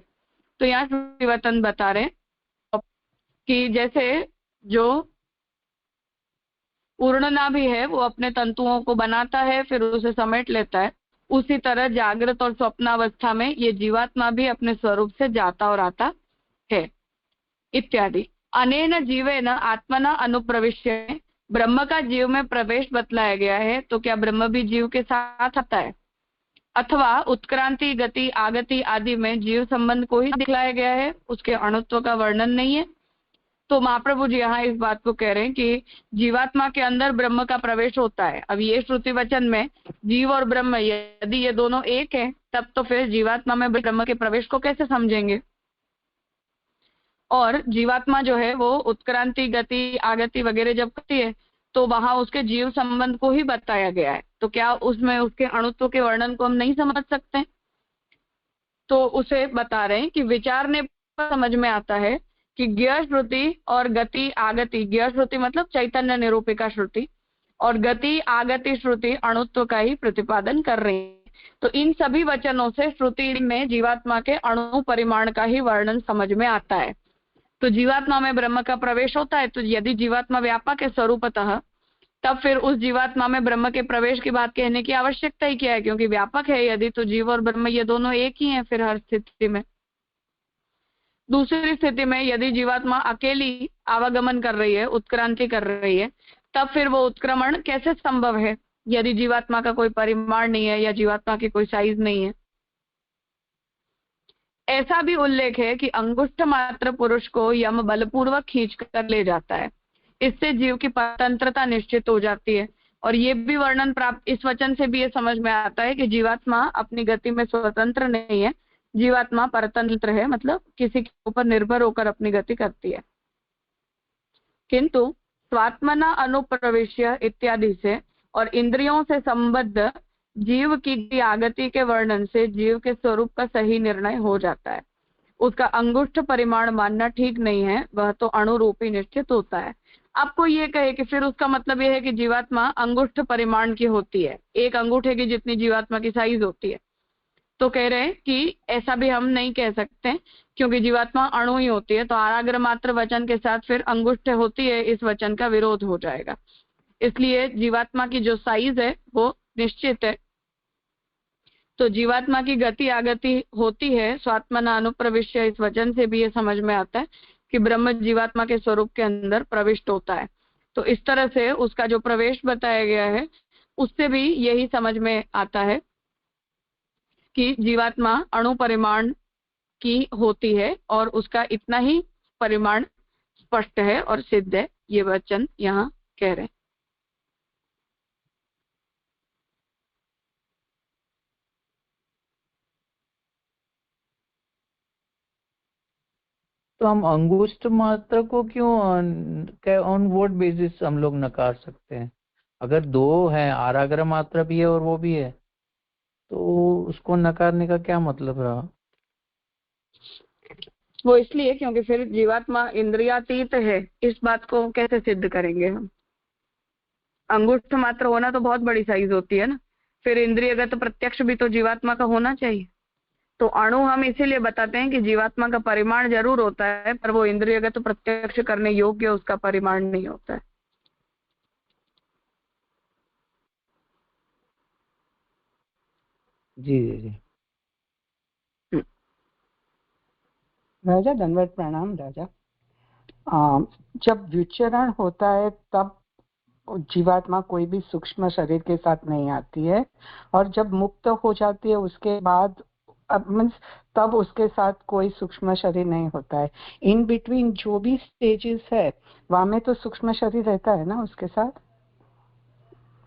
तो यहाँ श्रीवतन बता रहे कि जैसे जो ऊर्ण नाभि है वो अपने तंतुओं को बनाता है फिर उसे समेट लेता है, उसी तरह जागृत और स्वप्नावस्था में ये जीवात्मा भी अपने स्वरूप से जाता और आता है। इत्यादि। अनेन जीवेन आत्मना अनुप्रविश्य ब्रह्म का जीव में प्रवेश बतलाया गया है, तो क्या ब्रह्म भी जीव के साथ आता है? अथवा उत्क्रांति, गति, आगति आदि में जीव संबंध को ही दिखलाया गया है, उसके अणुत्व का वर्णन नहीं है? तो महाप्रभु जी यहाँ इस बात को कह रहे हैं कि जीवात्मा के अंदर ब्रह्म का प्रवेश होता है। अब ये श्रुति वचन में जीव और ब्रह्म यदि ये दोनों एक है, तब तो फिर जीवात्मा में ब्रह्म के प्रवेश को कैसे समझेंगे? और जीवात्मा जो है वो उत्क्रांति, गति, आगति वगैरह जब करती है तो वहां उसके जीव संबंध को ही बताया गया है, तो क्या उसमें उसके अणुत्व के वर्णन को हम नहीं समझ सकते? तो उसे बता रहे हैं कि विचारने पर समझ में आता है कि ज्ञ श्रुति और गति आगति, ज्ञ श्रुति मतलब चैतन्य निरूपिका श्रुति, और गति आगति श्रुति अणुत्व का ही प्रतिपादन कर रही है। तो इन सभी वचनों से श्रुति में जीवात्मा के अणु परिमाण का ही वर्णन समझ में आता है। तो जीवात्मा में ब्रह्म का प्रवेश होता है, तो यदि जीवात्मा व्यापक है स्वरूपतः, तब फिर उस जीवात्मा में ब्रह्म के प्रवेश की बात कहने की आवश्यकता ही क्या है? क्योंकि व्यापक है यदि, तो जीव और ब्रह्म ये दोनों एक ही हैं फिर हर स्थिति में। दूसरी स्थिति में यदि जीवात्मा अकेली आवागमन कर रही है, उत्क्रांति कर रही है, तब फिर वो उत्क्रमण कैसे संभव है यदि जीवात्मा का कोई परिमाण नहीं है या जीवात्मा की कोई साइज नहीं है? ऐसा भी उल्लेख है कि अंगुष्ठ मात्र पुरुष को यम बलपूर्वक खींच कर ले जाता है, इससे जीव की स्वतंत्रता निश्चित हो जाती है। और ये भी वर्णन प्राप्त, इस वचन से भी ये समझ में आता है कि जीवात्मा अपनी गति में स्वतंत्र नहीं है, जीवात्मा परतंत्र है, मतलब किसी के ऊपर निर्भर होकर अपनी गति करती है। किंतु स्वात्मना अनुप्रवेश्य इत्यादि से और इंद्रियों से संबद्ध जीव की आगति के वर्णन से जीव के स्वरूप का सही निर्णय हो जाता है। उसका अंगुष्ठ परिमाण मानना ठीक नहीं है, वह तो अणुरूपी निश्चित होता है। आपको ये कहे कि फिर उसका मतलब यह है कि जीवात्मा अंगुष्ठ परिमाण की होती है, एक अंगूठे की जितनी जीवात्मा की साइज होती है, तो कह रहे हैं कि ऐसा भी हम नहीं कह सकते क्योंकि जीवात्मा अणु ही होती है, तो आराग्र मात्र वचन के साथ फिर अंगुष्ठ होती है, इस वचन का विरोध हो जाएगा। इसलिए जीवात्मा की जो साइज है वो निश्चित है। तो जीवात्मा की गति आगति होती है स्वात्मना अनुप्रविश्य, इस वचन से भी ये समझ में आता है कि ब्रह्म जीवात्मा के स्वरूप के अंदर प्रविष्ट होता है। तो इस तरह से उसका जो प्रवेश बताया गया है उससे भी यही समझ में आता है कि जीवात्मा अणु परिमाण की होती है और उसका इतना ही परिमाण स्पष्ट है और सिद्ध है, ये वचन यहाँ कह रहे हैं। तो हम अंगुष्ठ मात्र को क्यों ऑन व्हाट बेसिस हम लोग नकार सकते हैं? अगर दो है, आराग्र मात्रा भी है और वो भी है, तो उसको नकारने का क्या मतलब रहा? वो इसलिए क्योंकि फिर जीवात्मा इंद्रियातीत है, इस बात को कैसे सिद्ध करेंगे हम? अंगुष्ठ मात्र होना तो बहुत बड़ी साइज होती है ना, फिर इंद्रियगत प्रत्यक्ष भी तो जीवात्मा का होना चाहिए। तो अणु हम इसीलिए बताते हैं कि जीवात्मा का परिमाण जरूर होता है, पर वो इंद्रियगत प्रत्यक्ष करने योग्य उसका परिमाण नहीं होता है। जी जी जी। राजा दंडवत प्रणाम। राजा, जब विचरण होता है तब जीवात्मा कोई भी सूक्ष्म शरीर के साथ नहीं आती है, और जब मुक्त हो जाती है उसके बाद मीन्स तब उसके साथ कोई सूक्ष्म शरीर नहीं होता है। इन बिटवीन जो भी स्टेजेस है वहां में तो सूक्ष्म शरीर रहता है ना उसके साथ।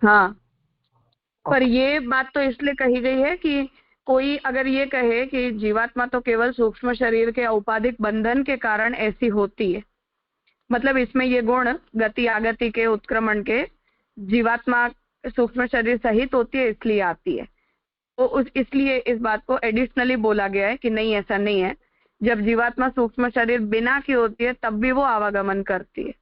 हाँ, पर ये बात तो इसलिए कही गई है कि कोई अगर ये कहे कि जीवात्मा तो केवल सूक्ष्म शरीर के औपाधिक बंधन के कारण ऐसी होती है, मतलब इसमें ये गुण गति आगति के उत्क्रमण के जीवात्मा सूक्ष्म शरीर सहित होती है इसलिए आती है, तो इसलिए इस बात को एडिशनली बोला गया है कि नहीं ऐसा नहीं है। जब जीवात्मा सूक्ष्म शरीर बिना की होती है तब भी वो आवागमन करती है।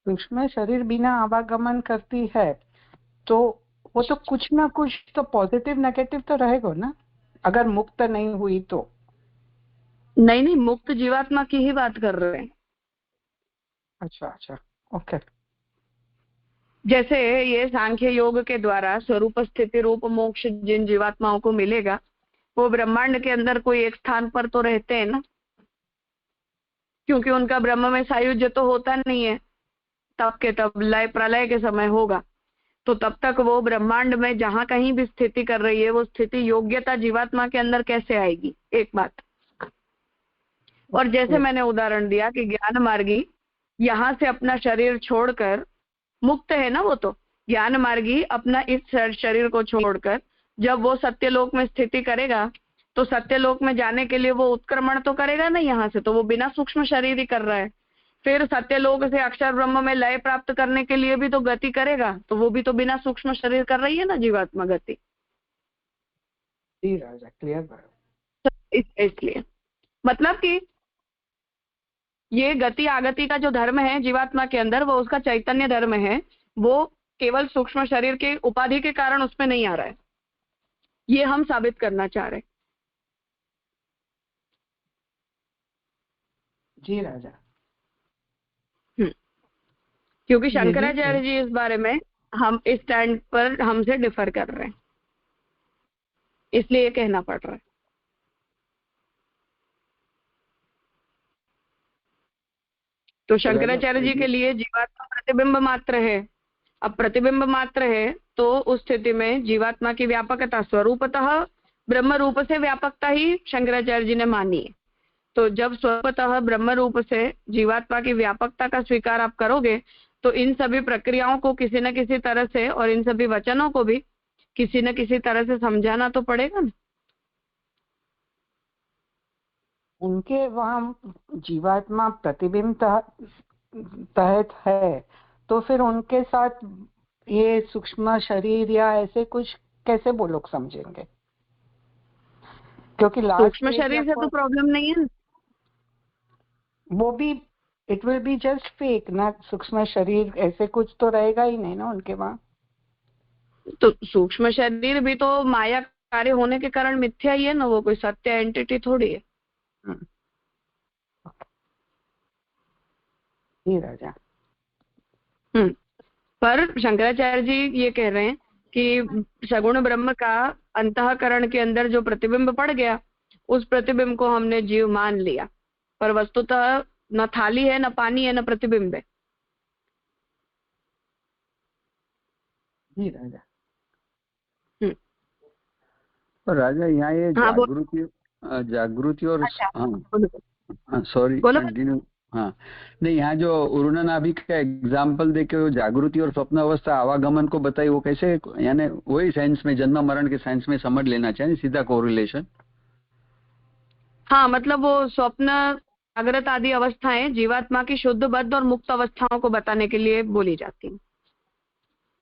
सूक्ष्म शरीर बिना आवागमन करती है तो वो तो कुछ ना कुछ तो पॉजिटिव नेगेटिव तो रहेगा ना, अगर मुक्त नहीं हुई तो। नहीं, मुक्त जीवात्मा की ही बात कर रहे हैं। अच्छा, ओके। जैसे ये सांख्य योग के द्वारा स्वरूप स्थिति रूप मोक्ष जिन जीवात्माओं को मिलेगा वो ब्रह्मांड के अंदर कोई एक स्थान पर तो रहते हैं ना, क्योंकि उनका ब्रह्म में सायुज्य तो होता नहीं है, तब के तब लय प्रलय के समय होगा, तो तब तक वो ब्रह्मांड में जहां कहीं भी स्थिति कर रही है, वो स्थिति योग्यता जीवात्मा के अंदर कैसे आएगी, एक बात। और जैसे मैंने उदाहरण दिया कि ज्ञान मार्गी यहाँ से अपना शरीर छोड़कर, मुक्त है ना वो, तो ज्ञान मार्गी अपना इस शरीर को छोड़कर जब वो सत्यलोक में स्थिति करेगा, तो सत्यलोक में जाने के लिए वो उत्क्रमण तो करेगा ना यहाँ से, तो वो बिना सूक्ष्म शरीर ही कर रहा है। फिर सत्यलोक से अक्षर ब्रह्म में लय प्राप्त करने के लिए भी तो गति करेगा, तो वो भी तो बिना सूक्ष्म शरीर कर रही है ना जीवात्मा गति। क्लियर। इसलिए मतलब कि ये गति आगति का जो धर्म है जीवात्मा के अंदर, वो उसका चैतन्य धर्म है, वो केवल सूक्ष्म शरीर के उपाधि के कारण उसमें नहीं आ रहा है, ये हम साबित करना चाह रहे हैं। जी राजा। क्योंकि शंकराचार्य जी इस बारे में हम इस स्टैंड पर हमसे डिफर कर रहे हैं, इसलिए ये कहना पड़ रहा है। तो शंकराचार्य जी के लिए जीवात्मा प्रतिबिंब मात्र है। अब प्रतिबिंब मात्र है तो उस स्थिति में जीवात्मा की व्यापकता स्वरूपतः ब्रह्म रूप से व्यापकता ही शंकराचार्य जी ने मानी है। तो जब स्वरूपतः ब्रह्म रूप से जीवात्मा की व्यापकता का स्वीकार आप करोगे, तो इन सभी प्रक्रियाओं को किसी न किसी तरह से, और इन सभी वचनों को भी किसी न किसी तरह से समझाना तो पड़ेगा ना। उनके वहाँ जीवात्मा प्रतिबिंब तहत है, तो फिर उनके साथ ये सूक्ष्म शरीर या ऐसे कुछ कैसे वो लोग समझेंगे? क्योंकि सूक्ष्म शरीर से तो प्रॉब्लम नहीं है, वो भी it will be just fake ना, सूक्ष्म शरीर ऐसे कुछ तो रहेगा ही नहीं ना उनके वहाँ। तो सूक्ष्म शरीर भी तो माया कार्य होने के कारण मिथ्या ही है ना, वो कोई सत्य एंटिटी थोड़ी है। राजा। पर शंकराचार्य जी ये कह रहे हैं कि सगुण ब्रह्म का अंतःकरण के अंदर जो प्रतिबिंब पड़ गया, उस प्रतिबिंब को हमने जीव मान लिया, पर वस्तुतः न थाली है, न पानी है, न प्रतिबिंब है। जी राजा। तो राजा यहाँ ये जागृति और सॉरी कंटिन्यू। हाँ नहीं, यहाँ जो उरुणनाभि का एग्जाम्पल देके जागृति और स्वप्न अवस्था आवागमन को बताई, वो कैसे, यानी वही साइंस में, जन्म मरण के साइंस में समझ लेना चाहिए, सीधा कोरिलेशन। हाँ, मतलब वो स्वप्न जागृत आदि अवस्थाएं जीवात्मा की शुद्ध बद्ध और मुक्त अवस्थाओं को बताने के लिए बोली जाती हैं।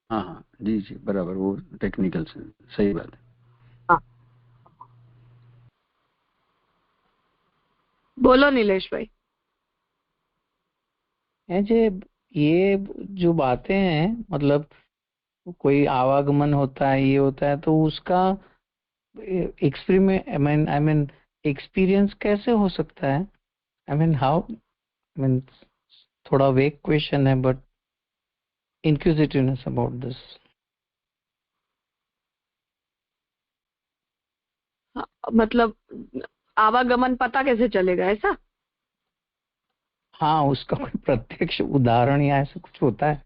हाँ हाँ जी जी बराबर, वो टेक्निकल से सही बात है। हाँ। बोलो नीलेश भाई। ये जो बातें हैं, मतलब कोई आवागमन होता है, ये होता है, तो उसका एक्सपेरिमेंट आई मीन एक्सपीरियंस कैसे हो सकता है? I mean how, I mean थोड़ा वेग क्वेश्चन है, बट इंक्विजिटिवनेस अबाउट दिस। मतलब आवागमन पता कैसे चलेगा, ऐसा? हाँ, उसका कोई प्रत्यक्ष उदाहरण या ऐसा कुछ होता है?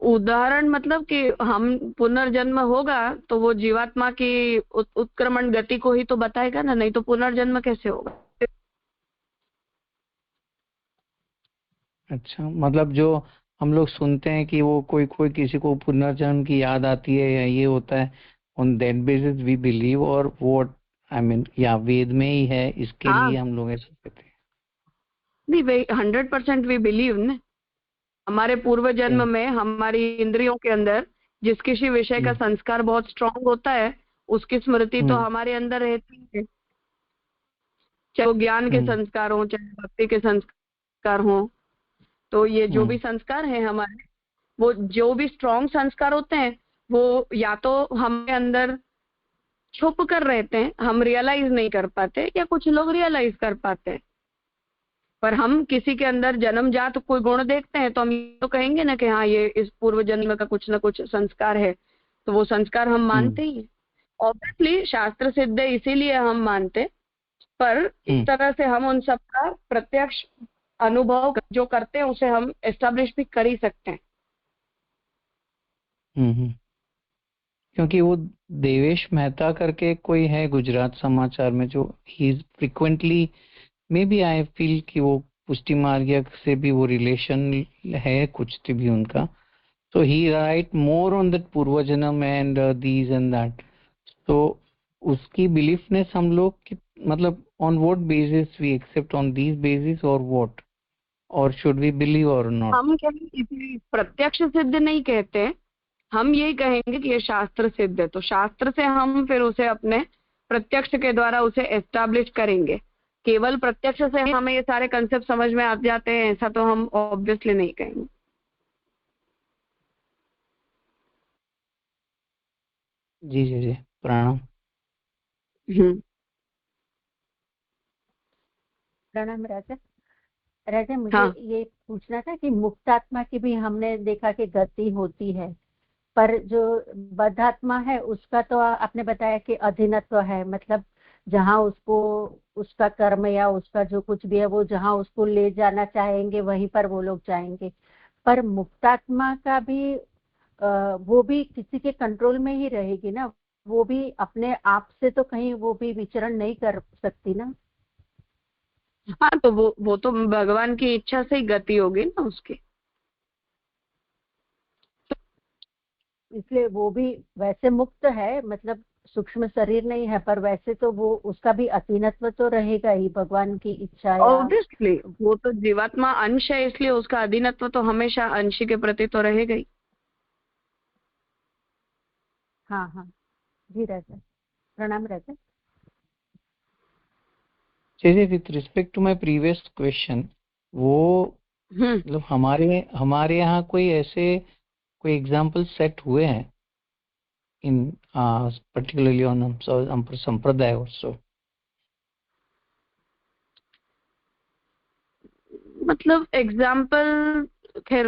उदाहरण मतलब कि हम पुनर्जन्म होगा तो वो जीवात्मा की उत्क्रमण गति को ही तो बताएगा ना, नहीं तो पुनर्जन्म कैसे होगा? अच्छा, मतलब जो हम लोग सुनते हैं कि वो कोई किसी को पुनर्जन्म की याद आती है या ये होता है, on that basis we believe, और व्हाट आई मीन या वेद में ही है, इसके लिए हम लोग ऐसा कहते हैं? नहीं भाई, 100% वी बिलीव न। हमारे पूर्व जन्म में हमारी इंद्रियों के अंदर जिस किसी विषय का संस्कार बहुत स्ट्रांग होता है, उसकी स्मृति तो हमारे अंदर रहती है, चाहे वो ज्ञान के संस्कार हो, चाहे भक्ति के संस्कार हो। तो ये जो भी संस्कार हैं हमारे, वो जो भी स्ट्रांग संस्कार होते हैं, वो या तो हमारे अंदर छुप कर रहते हैं, हम रियलाइज नहीं कर पाते, या कुछ लोग रियलाइज कर पाते हैं। पर हम किसी के अंदर जन्मजात कोई गुण देखते हैं तो हम ये तो कहेंगे ना कि हाँ, ये इस पूर्व जन्म का कुछ ना कुछ संस्कार है, तो वो संस्कार हम मानते ही हैं। ऑब्वियसली शास्त्र सिद्ध है, इसीलिए हम मानते, पर इस तरह से हम उन सबका प्रत्यक्ष अनुभव जो करते हैं उसे हम एस्टेब्लिश भी कर ही सकते हैं। क्योंकि वो देवेश मेहता करके कोई है गुजरात समाचार में, जो he is frequently, may be I feel कि वो पुष्टि मार्ग से भी वो रिलेशन है कुछ तो भी उनका। So he write more on that पूर्व जन्म and these and that. So उसकी बिलीफनेस हम लोग कि मतलब on what basis we accept, on these basis or what, or should we believe or not? हम इसे प्रत्यक्ष सिद्ध नहीं कहते, हम यही कहेंगे कि ये शास्त्र सिद्ध है, तो शास्त्र से हम फिर उसे अपने प्रत्यक्ष के द्वारा उसे एस्टैब्लिश करेंगे। केवल प्रत्यक्ष से हमें ये सारे कंसेप्ट समझ में आ जाते हैं ऐसा तो हम ऑब्वियसली नहीं कहेंगे। जी जी जी, प्रणाम। प्रणाम राजा। राजा मुझे हाँ। ये पूछना था कि मुक्तात्मा की भी हमने देखा कि गति होती है, पर जो बद्धात्मा है उसका तो आपने बताया कि अधीनत्व है, मतलब जहाँ उसको उसका कर्म या उसका जो कुछ भी है वो जहाँ उसको ले जाना चाहेंगे वहीं पर वो लोग जाएंगे। पर मुक्तात्मा का भी वो भी किसी के कंट्रोल में ही रहेगी ना, वो भी अपने आप से तो कहीं वो भी विचरण नहीं कर सकती ना। हाँ, तो वो तो भगवान की इच्छा से ही गति होगी ना उसकी, इसलिए वो भी वैसे मुक्त है, मतलब सूक्ष्म शरीर नहीं है, पर वैसे तो वो उसका भी अधीनत्व तो रहेगा ही भगवान की इच्छा। ऑब्वियसली वो तो जीवात्मा अंश है, इसलिए उसका अधीनत्व तो हमेशा अंशी के प्रति तो रहेगा ही। हाँ हाँ जी राजा, प्रणाम Raja. With respect to my previous question, वो मतलब हमारे यहाँ कोई ऐसे कोई एग्जाम्पल सेट हुए हैं इन पर्टिकुलरली ऑन संप्रदाय ऑल्सो? मतलब एग्जाम्पल, खैर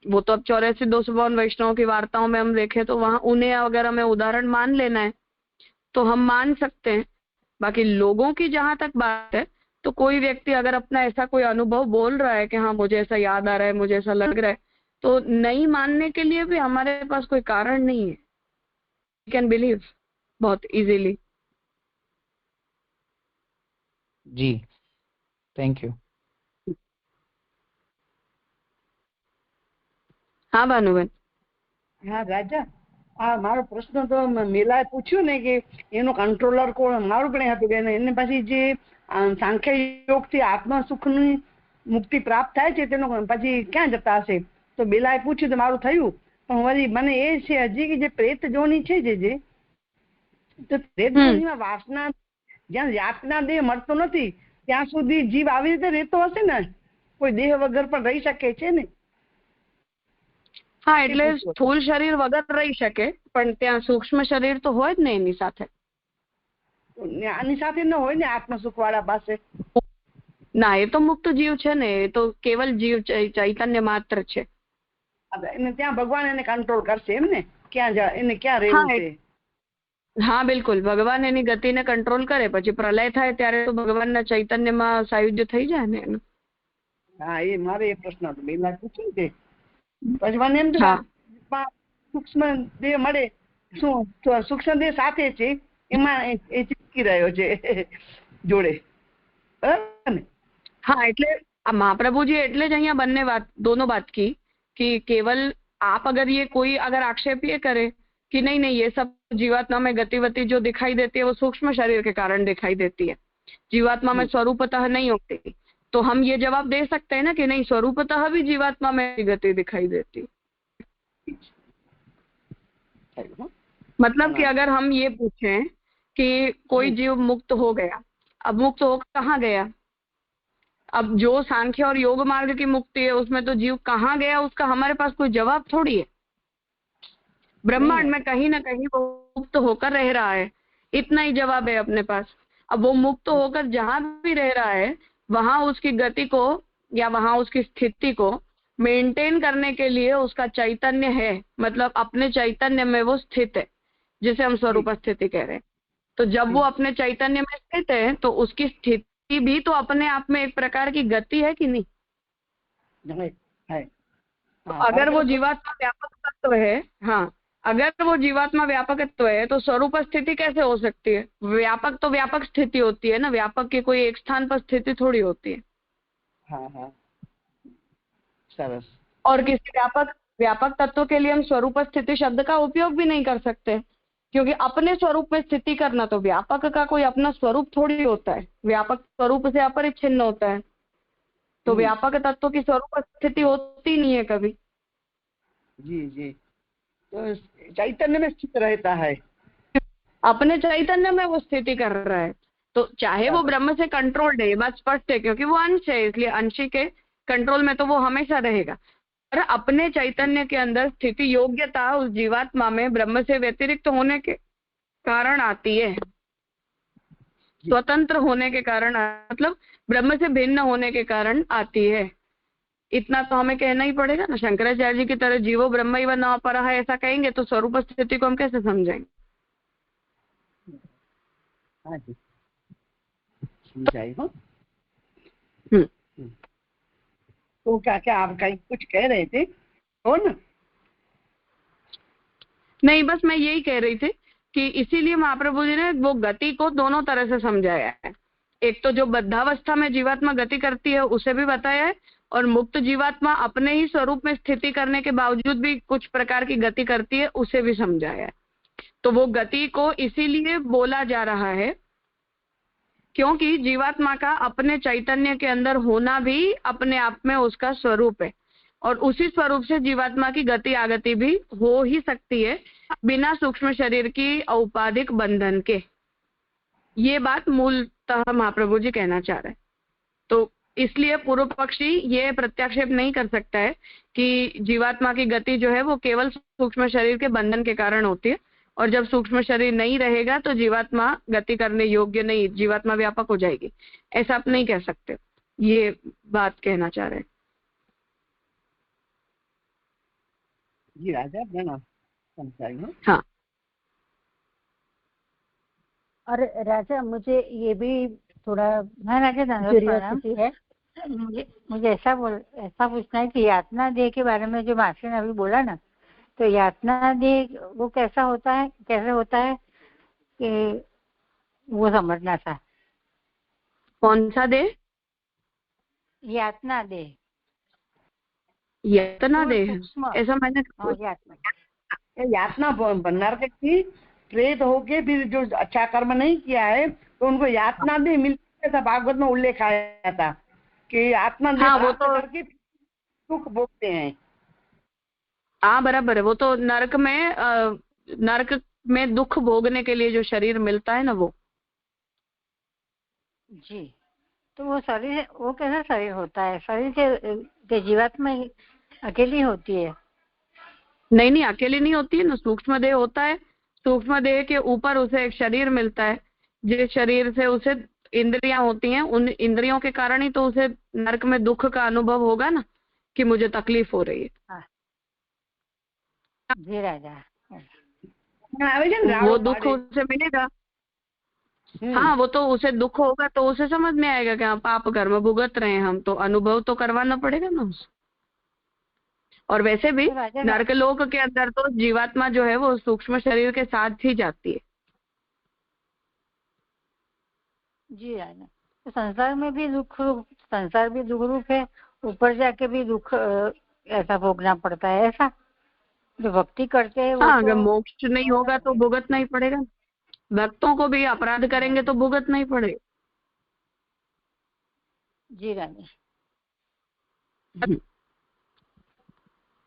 वो तो अब 84-252 वैष्णव की वार्ताओं में हम देखें तो वहां उन्हें वगैरह में उदाहरण मान लेना है तो हम मान सकते हैं। बाकी लोगों की जहां तक बात है, तो कोई व्यक्ति अगर अपना ऐसा कोई अनुभव बोल रहा है कि हाँ मुझे ऐसा याद आ रहा है, मुझे ऐसा लग रहा है, तो नहीं मानने के लिए भी हमारे पास कोई कारण नहीं है। वी कैन बिलीव बहुत इजीली। जी, थैंक यू। हाँ भानुबेन। હા રાજા, મારો પ્રશ્ન તો મેલાએ પૂછ્યું ને કે એનો કંટ્રોલર કોણ, મારું પણ હતું કે એને પછી જે સાંખ્ય યોગ થી આત્મા સુખ ની મુક્તિ પ્રાપ્ત થાય છે તેનો પછી ક્યાં જતા હશે? તો બેલાએ પૂછ્યું તો મારું થયું, પણ વળી મને એ છે હજી કે જે પ્રેત જોની છે જે તો પ્રેત જોનીમાં વાસના જ્યાં યાતના દેહ મળતો નથી ત્યાં સુધી જીવ આવી રીતે રહેતો હશે ને? કોઈ દેહ વગર પણ રહી શકે છે ને? હા, એટલે સ્થૂળ શરીર વગર રહી શકે, પણ ત્યાં સૂક્ષ્મ શરીર તો હોય જ ને એની સાથે. આની સાથે ન હોય ને આત્મ સુખ વાળા પાસે? ના, એ તો મુક્ત જીવ છે ને, એ તો કેવલ જીવ ચૈતન્ય માત્ર છે. એને ત્યાં ભગવાન એને કંટ્રોલ કરશે એમ ને, ક્યાં એને ક્યાં રહેવું છે? હા બિલકુલ, ભગવાન એની ગતિને કંટ્રોલ કરે, પછી પ્રલય થાય ત્યારે તો ભગવાનના ચૈતન્યમાં સાયુજ્ય થઈ જાય ને એનું. હા, એ મારે એ પ્રશ્ન હતો, બેલા પૂછ્યું છે. પછી મને એમ સૂક્ષ્મ દેહ મળે, શું સૂક્ષ્મ દેહ સાથે છે એમાં એ ચીપકી રહ્યો છે જોડે, બરાબર ને? हाँ, એટલે महाप्रभु जी એટલે જ અહીંયા બંને વાત दोनों बात की कि केवल आप अगर ये कोई अगर आक्षेप ये करे कि नहीं नहीं ये सब जीवात्मा में गतिवती जो दिखाई देती है वो सूक्ष्म शरीर के कारण दिखाई देती है, जीवात्मा में स्वरूपतः नहीं होती, तो हम ये जवाब दे सकते हैं ना कि नहीं स्वरूपतः भी जीवात्मा में गति दिखाई देती। मतलब कि अगर हम ये पूछें कि कोई जीव मुक्त हो गया, अब मुक्त हो कहाँ गया? अब जो सांख्य और योग मार्ग की मुक्ति है उसमें तो जीव कहाँ गया उसका हमारे पास कोई जवाब थोड़ी है। ब्रह्मांड में कहीं ना कहीं वो मुक्त होकर रह रहा है, इतना ही जवाब है अपने पास। अब वो मुक्त होकर जहां भी रह रहा है वहां उसकी गति को या वहां उसकी स्थिति को मेंटेन करने के लिए उसका चैतन्य है, मतलब अपने चैतन्य में वो स्थित है, जिसे हम स्वरूप स्थिति कह रहे हैं। तो जब वो अपने चैतन्य में स्थित है तो उसकी स्थिति भी तो अपने आप में एक प्रकार की गति है कि नहीं? है। अगर वो जीवात्मा व्यापक तत्व है, हाँ, अगर वो जीवात्मा व्यापक तत्व है तो स्वरूप स्थिति कैसे हो सकती है? व्यापक तो व्यापक स्थिति होती है ना, व्यापक की कोई एक स्थान पर स्थिति थोड़ी होती है। हाँ, सरस। और किसी व्यापक तत्व के लिए हम स्वरूप स्थिति शब्द का उपयोग भी नहीं कर सकते, क्योंकि अपने स्वरूप में स्थिति करना, तो व्यापक का कोई अपना स्वरूप थोड़ी होता है, व्यापक स्वरूप से अपरिच्छिन्न होता है। तो व्यापक तत्व की स्वरूप स्थिति होती नहीं है कभी। जी, तो चैतन्य में स्थित रहता है, अपने चैतन्य में वो स्थिति कर रहा है। तो चाहे वो ब्रह्म से कंट्रोल्ड है, ये बात स्पष्ट है, क्योंकि वो अंश है, इसलिए अंश के कंट्रोल में तो वो हमेशा रहेगा। पर अपने चैतन्य के अंदर स्थिति योग्यता उस जीवात्मा में ब्रह्म से व्यतिरिक्त होने के कारण आती है, स्वतंत्र होने के कारण, मतलब ब्रह्म से भिन्न होने के कारण आती है। इतना तो हमें कहना ही पड़ेगा ना। शंकराचार्य जी की तरह जीवो ब्रह्मैव न अपरः ऐसा कहेंगे तो स्वरूप स्थिति को हम कैसे समझेंगे? हाँ जी, समझाई हो। तो क्या आप कहीं कुछ कह रहे थे? हो ना? नहीं, बस मैं यही कह रही थी कि इसीलिए महाप्रभु जी ने वो गति को दोनों तरह से समझाया है। एक तो जो बद्धावस्था में जीवात्मा गति करती है उसे भी बताया है, और मुक्त जीवात्मा अपने ही स्वरूप में स्थिति करने के बावजूद भी कुछ प्रकार की गति करती है उसे भी समझाया है। तो वो गति को इसीलिए बोला जा रहा है क्योंकि जीवात्मा का अपने चैतन्य के अंदर होना भी अपने आप में उसका स्वरूप है, और उसी स्वरूप से जीवात्मा की गति आगति भी हो ही सकती है बिना सूक्ष्म शरीर की औपाधिक बंधन के। ये बात मूलतः महाप्रभु जी कहना चाह रहे हैं। तो इसलिए पूर्व पक्षी ये प्रत्याक्षेप नहीं कर सकता है कि जीवात्मा की गति जो है वो केवल सूक्ष्म शरीर के बंधन के कारण होती है, और जब सूक्ष्म शरीर नहीं रहेगा तो जीवात्मा गति करने योग्य नहीं, जीवात्मा व्यापक हो जाएगी, ऐसा आप नहीं कह सकते। ये बात कहना चाह रहे हैं। जी राजा, मैं समझाई। हाँ। और राजा मुझे ये भी थोड़ा हाँ राजा, क्यूरियोसिटी है। मुझे ऐसा पूछना है कि यातना देह के बारे में जो मासी ने अभी बोला ना, तो यातना देह वो कैसे होता है कि वो समझना था। कौन सा देह? यातना देह। यातना देह, ऐसा मैंने यातना नरक की प्रेत होके फिर जो अच्छा कर्म नहीं किया है तो उनको यातना देह मिलती है। भागवत में उल्लेख आया था कि यातना देह वो तो करके दुख भोगते हैं। हाँ बराबर है, वो तो नरक में दुख भोगने के लिए जो शरीर मिलता है ना वो। जी, तो वो शरीर, वो कैसा शरीर होता है? शरीर के जीवात्मा अकेली होती है? नहीं, अकेली नहीं होती है ना, सूक्ष्म देह होता है। सूक्ष्म देह के ऊपर उसे एक शरीर मिलता है, जिस शरीर से उसे इंद्रियां होती हैं, उन इंद्रियों के कारण ही तो उसे नरक में दुख का अनुभव होगा ना, कि मुझे तकलीफ हो रही है। जी राजा, वो दुख उसे मिलेगा। हाँ, वो तो उसे दुख होगा तो उसे समझ में आएगा कि हाँ पाप कर्म भुगत रहे हैं हम, तो अनुभव तो करवाना पड़ेगा ना उसे। और वैसे भी नरक लोक के अंदर तो जीवात्मा जो है वो सूक्ष्म शरीर के साथ ही जाती है। जी राजा, तो संसार में भी संसार भी दुख रूप है, ऊपर जाके भी दुख ऐसा भोगना पड़ता है। ऐसा जो भक्ति करते हैं हाँ, अगर मोक्ष नहीं होगा तो भुगतना ही पड़ेगा। भक्तों को भी अपराध करेंगे तो भुगतना ही पड़ेगा। जी राजा।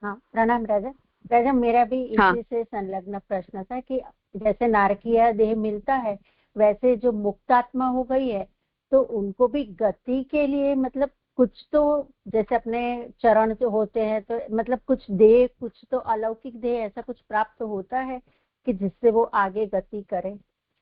हाँ, प्रणाम राजा, मेरा भी इसी से संलग्न प्रश्न था कि जैसे नारकीय देह मिलता है वैसे जो मुक्तात्मा हो गई है तो उनको भी गति के लिए मतलब कुछ तो, जैसे अपने चरण जो होते हैं तो मतलब कुछ देह, कुछ तो अलौकिक देह ऐसा कुछ प्राप्त होता है कि जिससे वो आगे गति करे।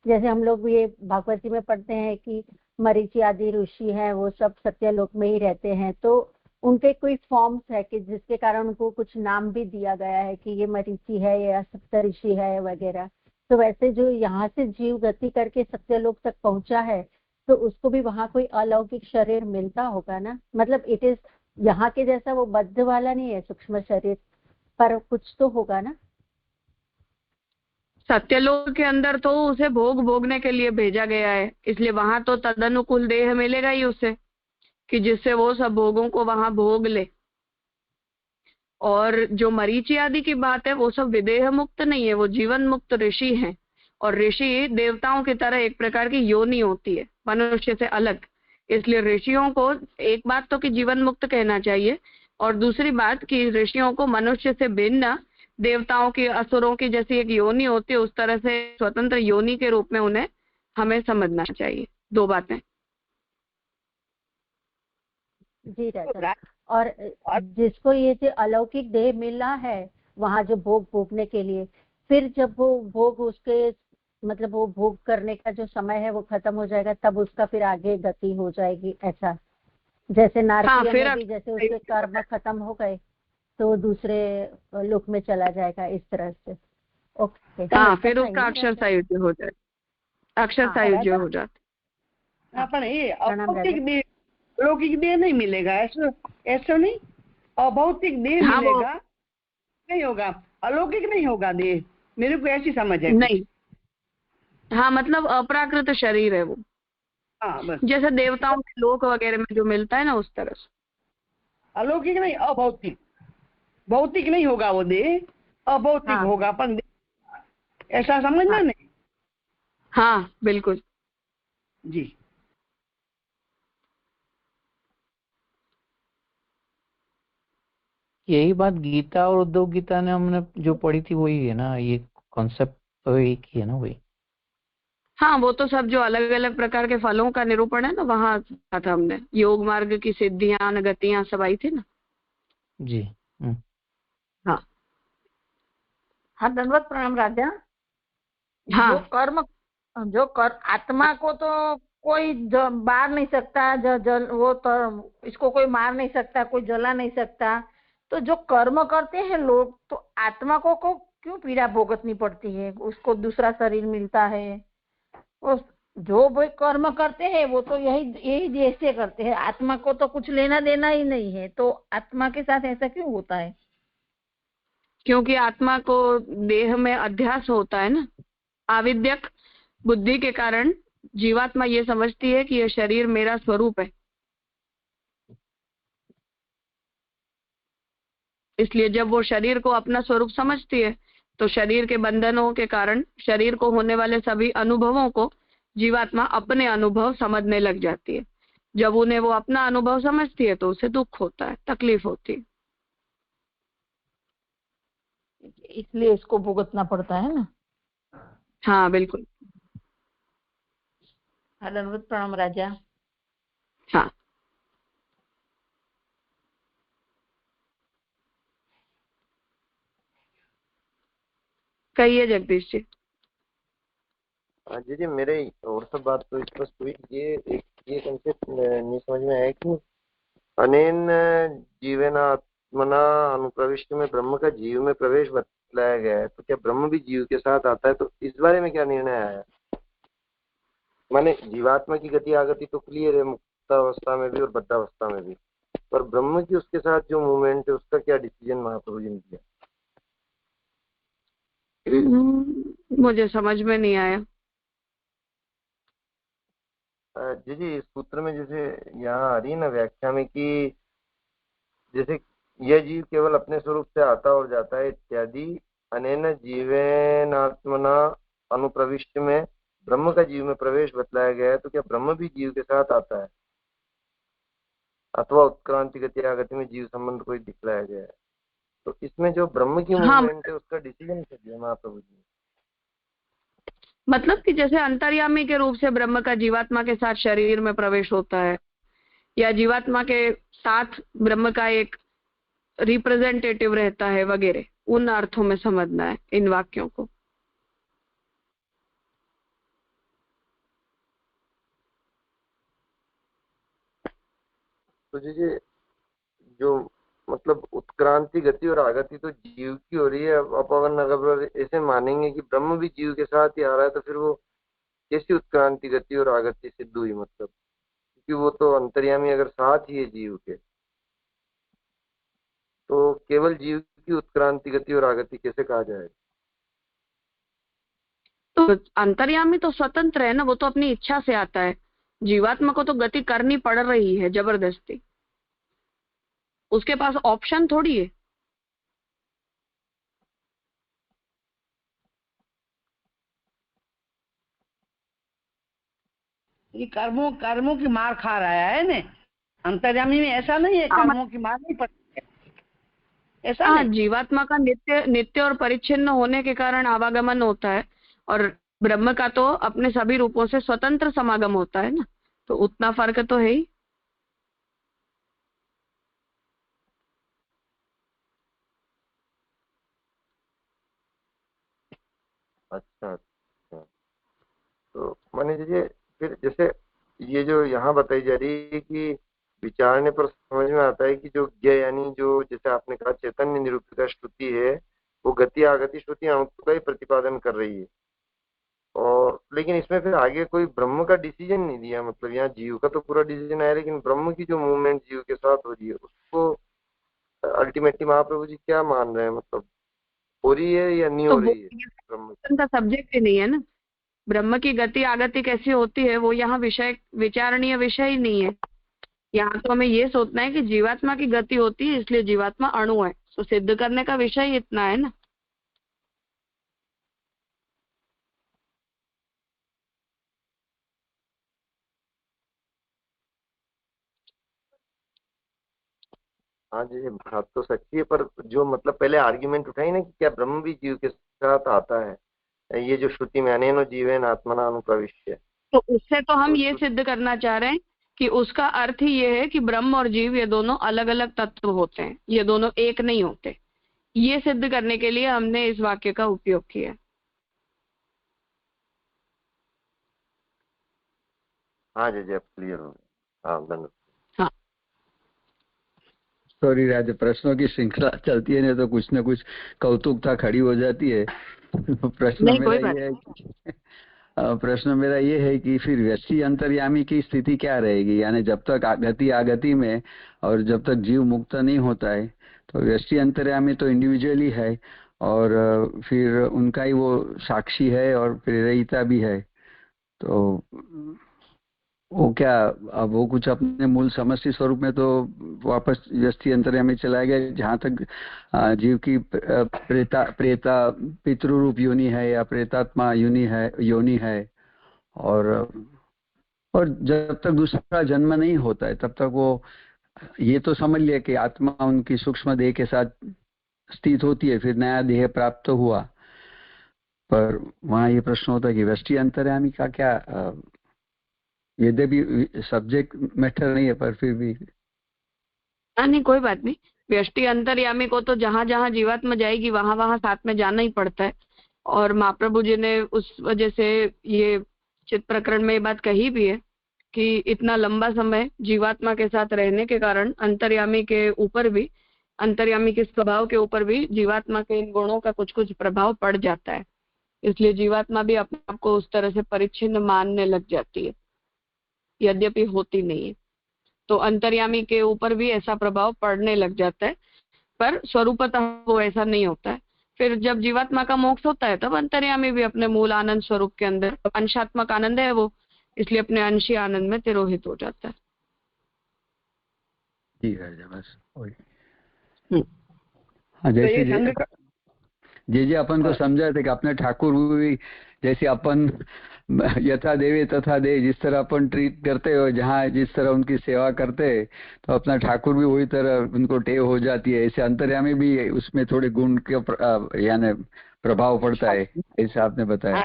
जैसे हम लोग ये भागवत जी में पढ़ते हैं कि मरीचि आदि ऋषि हैं, वो सब सत्यलोक में ही रहते हैं, तो उनके कोई फॉर्म्स है कि जिसके कारण उनको कुछ नाम भी दिया गया है कि ये मरीचि है या सप्तऋषि है वगैरह। तो वैसे जो यहाँ से जीव गति करके सत्यलोक तक पहुंचा है तो उसको भी वहां कोई अलौकिक शरीर मिलता होगा ना, मतलब इट इज यहाँ के जैसा वो बद्ध वाला नहीं है सूक्ष्म शरीर, पर कुछ तो होगा ना। सत्यलोक के अंदर तो उसे भोग भोगने के लिए भेजा गया है, इसलिए वहां तो तदनुकूल देह मिलेगा ही उसे, कि जिससे वो सब भोगों को वहां भोग ले। और जो मरीचि आदि की बात है वो सब विदेह मुक्त नहीं है, वो जीवन मुक्त ऋषि हैं। और ऋषि देवताओं की तरह एक प्रकार की योनि होती है, मनुष्य से अलग। इसलिए ऋषियों को एक बात तो कि जीवन मुक्त कहना चाहिए, और दूसरी बात कि ऋषियों को मनुष्य से भिन्न देवताओं की, असुरों की जैसी एक योनि होती है, उस तरह से स्वतंत्र योनि के रूप में उन्हें हमें समझना चाहिए। दो बातें। जी राजा। और जिसको ये जो अलौकिक देह मिला है वहां जो भोग भोगने के लिए, फिर जब वो भोग उसके मतलब वो भोग करने का जो समय है वो खत्म हो जाएगा, तब उसका फिर आगे गति हो जाएगी, ऐसा जैसे नारकीय में भी जैसे उसके कर्म खत्म हो गए तो दूसरे लोक में चला जाएगा, इस तरह से। ओके। हाँ, फिर उसका अक्षर सायुज्य हो जाए, अक्षर सायुज्य हो जाता। पर ये अलौकिक देह अलौकिक देह नहीं मिलेगा, ऐसा नहीं, अभौतिक देह मिलेगा, नहीं होगा, अलौकिक नहीं होगा देह, मेरे को ऐसी समझ है। नहीं, हाँ, मतलब अप्राकृत शरीर है वो। हाँ, बस जैसे देवताओं के लोक वगैरह में जो मिलता है ना, उस तरह से। अलौकिक नहीं, अभौतिक, भौतिक नहीं होगा वो देह, अभौतिक होगा, पर ऐसा समझना नहीं। हाँ बिल्कुल जी। यही बात गीता और उद्धव गीता ने हमने जो पढ़ी थी वही है ना, ये कॉन्सेप्ट तो एक ही है ना वही। हाँ, वो तो सब जो अलग अलग प्रकार के फलों का निरूपण है ना, वहां था हमने, योग मार्ग की सिद्धियां गतियां सब आई थी ना। जी। हाँ हाँ, दंडवत प्रणाम राजा। हाँ। जो आत्मा को तो कोई मार नहीं सकता, वो तो इसको कोई मार नहीं सकता, कोई जला नहीं सकता, तो जो कर्म करते हैं लोग, तो आत्मा को क्यों पीड़ा भोगतनी पड़ती है, उसको दूसरा शरीर मिलता है। वो जो भी कर्म करते हैं वो तो यही देह से करते हैं, आत्मा को तो कुछ लेना देना ही नहीं है, तो आत्मा के साथ ऐसा क्यों होता है? क्योंकि आत्मा को देह में अध्यास होता है ना, आविद्यक बुद्धि के कारण जीवात्मा ये समझती है कि यह शरीर मेरा स्वरूप है। इसलिए जब वो शरीर को अपना स्वरूप समझती है तो शरीर के बंधनों के कारण शरीर को होने वाले सभी अनुभवों को जीवात्मा अपने अनुभव समझने लग जाती है। जब उन्हें वो अपना अनुभव समझती है तो उसे दुख होता है, तकलीफ होती है, इसलिए इसको भुगतना पड़ता है ना। हाँ बिल्कुल। दंडवत प्रणाम राजा। हाँ, कहिए जगदीश जी। जी मेरे और सब बात तो स्पष्ट हुई। ये कंसेप्ट नहीं समझ में आया कि अनेन जीवेन आत्मना अनुप्रविष्ट में ब्रह्म का जीव में प्रवेश बतलाया गया है, तो क्या ब्रह्म भी जीव के साथ आता है? तो इस बारे में क्या निर्णय आया? माने जीवात्मा की गति आगति तो क्लियर है, मुक्तावस्था में भी और बद्धावस्था में भी, पर ब्रह्म की उसके साथ जो मूवमेंट है उसका क्या डिसीजन महाप्रभु जी ने किया? मुझे समझ में नहीं आया। जी इस सूत्र में जैसे यहाँ आ रही ना व्याख्या में कि जैसे यह जीव केवल अपने स्वरूप से आता और जाता है इत्यादि, अनेन जीवेनात्मना अनुप्रविष्ट में ब्रह्म का जीव में प्रवेश बतलाया गया है, तो क्या ब्रह्म भी जीव के साथ आता है अथवा उत्क्रांति गति आगति में जीव संबंध कोई दिखलाया गया है? तो इसमें जो ब्रह्म की मूवमेंट है उसका डिसीजन क्या दिया महाप्रभु जी? मतलब कि जैसे अंतर्यामी के रूप से ब्रह्म का जीवात्मा के साथ शरीर में प्रवेश होता है, या जीवात्मा के साथ ब्रह्म का एक रिप्रेजेंटेटिव रहता है वगैरह, उन अर्थों में समझना है इन वाक्यों को। तो जैसे जो मतलब उत्क्रांति गति और आगति तो जीव की हो रही है। अब अगर ऐसे मानेंगे कि ब्रह्म भी जीव के साथ ही आ रहा है तो फिर वो कैसी उत्क्रांति गति और आगति सिद्ध हुई? मतलब क्योंकि वो तो अंतर्यामी अगर साथ ही है जीव के, तो केवल जीव की उत्क्रांति गति और आगति कैसे कहा जाएगा? तो अंतर्यामी तो स्वतंत्र है ना, वो तो अपनी इच्छा से आता है। जीवात्मा को तो गति करनी पड़ रही है जबरदस्ती, उसके पास ऑप्शन थोड़ी है। ये कर्मों की मार खा रहा है ना, अंतर्यामी में ऐसा नहीं है, कर्मों की मार नहीं पड़ती है ऐसा। हाँ, जीवात्मा का नित्य और परिच्छिन्न होने के कारण आवागमन होता है, और ब्रह्म का तो अपने सभी रूपों से स्वतंत्र समागम होता है ना, तो उतना फर्क तो है ही। अच्छा अच्छा, तो माने लीजिए फिर जैसे ये जो यहाँ बताई जा रही है कि विचारने पर समझ में आता है कि जो ज्ञ यानी जो जैसे आपने कहा चैतन्य निरूपिका श्रुति है, वो गति आगति श्रुति अणुत्व का ही प्रतिपादन कर रही है। और लेकिन इसमें फिर आगे कोई ब्रह्म का डिसीजन नहीं दिया। मतलब यहाँ जीव का तो पूरा डिसीजन है, लेकिन ब्रह्म की जो मूवमेंट जीव के साथ हो रही है उसको अल्टीमेटली महाप्रभु जी क्या मान रहे हैं? मतलब हो रही है या नहीं तो हो रही है? ब्रह्म का सब्जेक्ट ही नहीं है ना, ब्रह्म की गति आगति कैसी होती है वो यहाँ विषय विचारणीय विषय ही नहीं है। यहाँ तो हमें ये सोचना है कि जीवात्मा की गति होती है इसलिए जीवात्मा अणु है, तो सिद्ध करने का विषय ही इतना है ना। हाँ जी, बात तो सच्ची है, पर जो मतलब पहले आर्ग्यूमेंट उठाई ना कि क्या ब्रह्म भी जीव के साथ आता है, ये जो श्रुति में अनेनो जीवेन आत्मना अनुप्रविश्य, तो उससे तो हम ये सिद्ध करना चाह रहे हैं कि उसका अर्थ ही ये है कि ब्रह्म और जीव ये दोनों अलग अलग तत्व होते हैं, ये दोनों एक नहीं होते। ये सिद्ध करने के लिए हमने इस वाक्य का उपयोग किया। हाँ जी अब क्लियर हो गया। हाँ धन्यवाद। हाँ, सॉरी राजा, प्रश्नों की श्रृंखला चलती है ना तो कुछ न कुछ कौतुकता खड़ी हो जाती है। प्रश्न मेरा ये है कि फिर व्यष्टि अंतर्यामी की स्थिति क्या रहेगी? यानी जब तक गति आगति में और जब तक जीव मुक्त नहीं होता है तो व्यष्टि अंतर्यामी तो इंडिविजुअली है, और फिर उनका ही वो साक्षी है और प्रेरिता भी है। तो वो क्या अब वो कुछ अपने मूल समष्टि स्वरूप में तो वापस व्यष्टि अंतर्यामी चला गया, जहाँ तक जीव की प्रेता पितृरूप योनि है या प्रेतात्मा योनि है, और जब तक दूसरा जन्म नहीं होता है तब तक वो ये तो समझ लिया कि आत्मा उनकी सूक्ष्म देह के साथ स्थित होती है, फिर नया देह प्राप्त हुआ। पर वहाँ ये प्रश्न होता है कि व्यष्टि अंतर्यामी का क्या, यद्यपि सब्जेक्ट मैटर नहीं है पर फिर भी। नहीं कोई बात नहीं, व्यष्टि अंतर्यामी को तो जहां जहां जीवात्मा जाएगी वहां वहां साथ में जाना ही पड़ता है। और महाप्रभु जी ने उस वजह से ये चित्त प्रकरण में ये बात कही भी है कि इतना लंबा समय जीवात्मा के साथ रहने के कारण अंतर्यामी के ऊपर भी, अंतर्यामी के स्वभाव के ऊपर भी जीवात्मा के इन गुणों का कुछ कुछ प्रभाव पड़ जाता है, इसलिए जीवात्मा भी अपने आप को उस तरह से परिच्छिन्न मानने लग जाती है, यद्यपि होती नहीं है। तो अंतर्यामी के ऊपर भी ऐसा प्रभाव पड़ने लग जाता है, पर स्वरूपतः वो ऐसा नहीं होता है। फिर जब जीवात्मा का मोक्ष होता है तब अंतर्यामी भी अपने मूल आनंद स्वरूप के अंदर, अंशात्मक आनंद है वो, इसलिए अपने अंशी आनंद में तिरोहित हो जाता है। ठीक है बस वही। हाँ, जैसे जे अपन को समझा थे कि अपने ठाकुर भी जैसे अपन यथा देवे तथा दे, जिस तरह अपन ट्रीट करते हो, जहाँ जिस तरह उनकी सेवा करते हैं तो अपना ठाकुर भी वही तरह उनको टेव हो जाती है। ऐसे अंतर्यामी भी उसमें थोड़े गुण के यानी प्रभाव पड़ता है, ऐसा आपने बताया।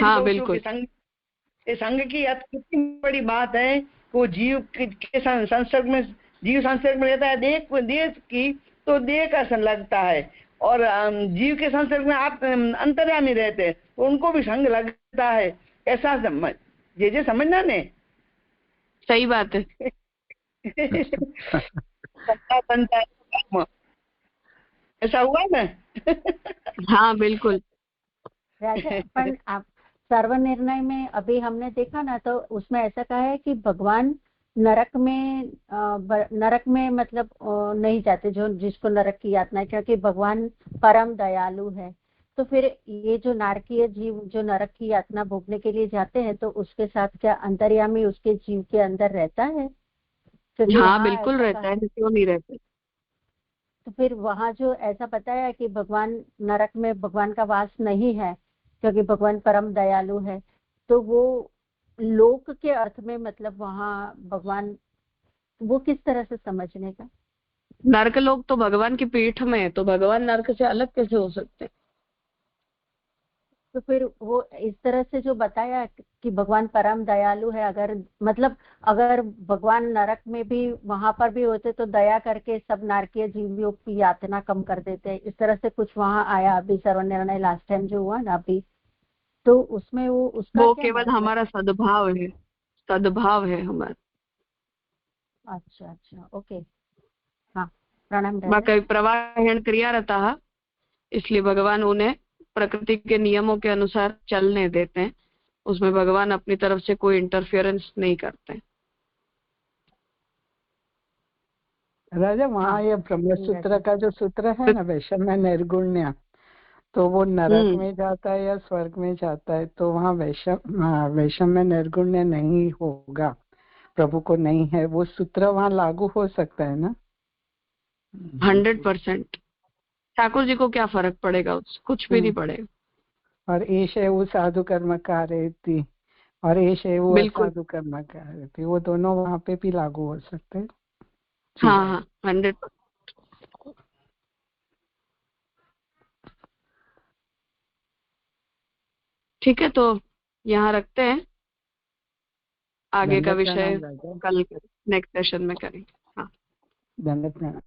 हाँ बिल्कुल, संघ की कितनी बड़ी बात है। वो जीव के संसर्ग में, जीव संसर्ग में रहता है देह की, तो देह का संग लगता है, और जीव के संसर्ग में आप अंतर्यामी रहते हैं तो उनको भी संग लगता है। ऐसा समझ जे समझना ने। सही बात है। करता बनता है कर्म, ऐसा हुआ ना? हाँ बिल्कुल। राजा पर आप सर्वनिर्णय में अभी हमने देखा ना, तो उसमें ऐसा कहा है कि भगवान नरक में मतलब नहीं जाते, जो जिसको नरक की यातना है, क्योंकि भगवान परम दयालु है। तो फिर ये जो नारकीय जीव जो नरक की यातना भोगने के लिए जाते हैं, तो उसके साथ क्या अंतर्यामी उसके जीव के अंदर रहता है? क्योंकि हाँ वहाँ बिल्कुल ऐसा रहता कहा है, क्यों नहीं रहते। तो फिर वहाँ जो ऐसा बताया कि भगवान नरक में भगवान का वास नहीं है क्योंकि भगवान परम दयालु है, तो वो लोक के अर्थ में मतलब वहाँ भगवान वो किस तरह से समझने का? नरक लोग तो भगवान की पीठ में है, तो भगवान नरक से अलग कैसे हो सकते हैं? तो फिर वो इस तरह से जो बताया कि भगवान परम दयालु है, अगर मतलब अगर भगवान नरक में भी वहां पर भी होते तो दया करके सब नारकीय जीवियों की यातना कम कर देते, इस तरह से कुछ वहां आया अभी सर्वनिर्णय लास्ट टाइम जो हुआ ना अभी, तो उसमें वो उसका वो क्या केवल मतलब? हमारा सद्भाव है, सद्भाव है हमारा। अच्छा अच्छा, ओके, हाँ प्रणाम राजा। बाकी प्रवाहेण क्रिया रहता है, इसलिए भगवान उन्हें प्रकृति के नियमों के अनुसार चलने देते हैं, उसमें भगवान अपनी तरफ से कोई इंटरफियरेंस नहीं करते। राजा वहाँ ये ब्रह्म सूत्र का जो सूत्र है ना, वैषम्य निर्गुण्य, तो वो नरक में जाता है या स्वर्ग में जाता है? तो वहाँ वैषम्य निर्गुण्य नहीं होगा, प्रभु को नहीं है, वो सूत्र वहाँ लागू हो सकता है ना? 100%। ठाकुर जी को क्या फर्क पड़ेगा, कुछ भी नहीं पड़ेगा। और एश है वो साधु कर्म कारयति और एश है वो असाधु कर्म कारयति, वो दोनों वहाँ पे भी लागू हो सकते हैं। हाँ हाँ 100%। ठीक है, तो यहाँ रखते हैं, आगे का विषय कल नेक्स्ट सेशन में करेंगे। हाँ, धन्यवाद।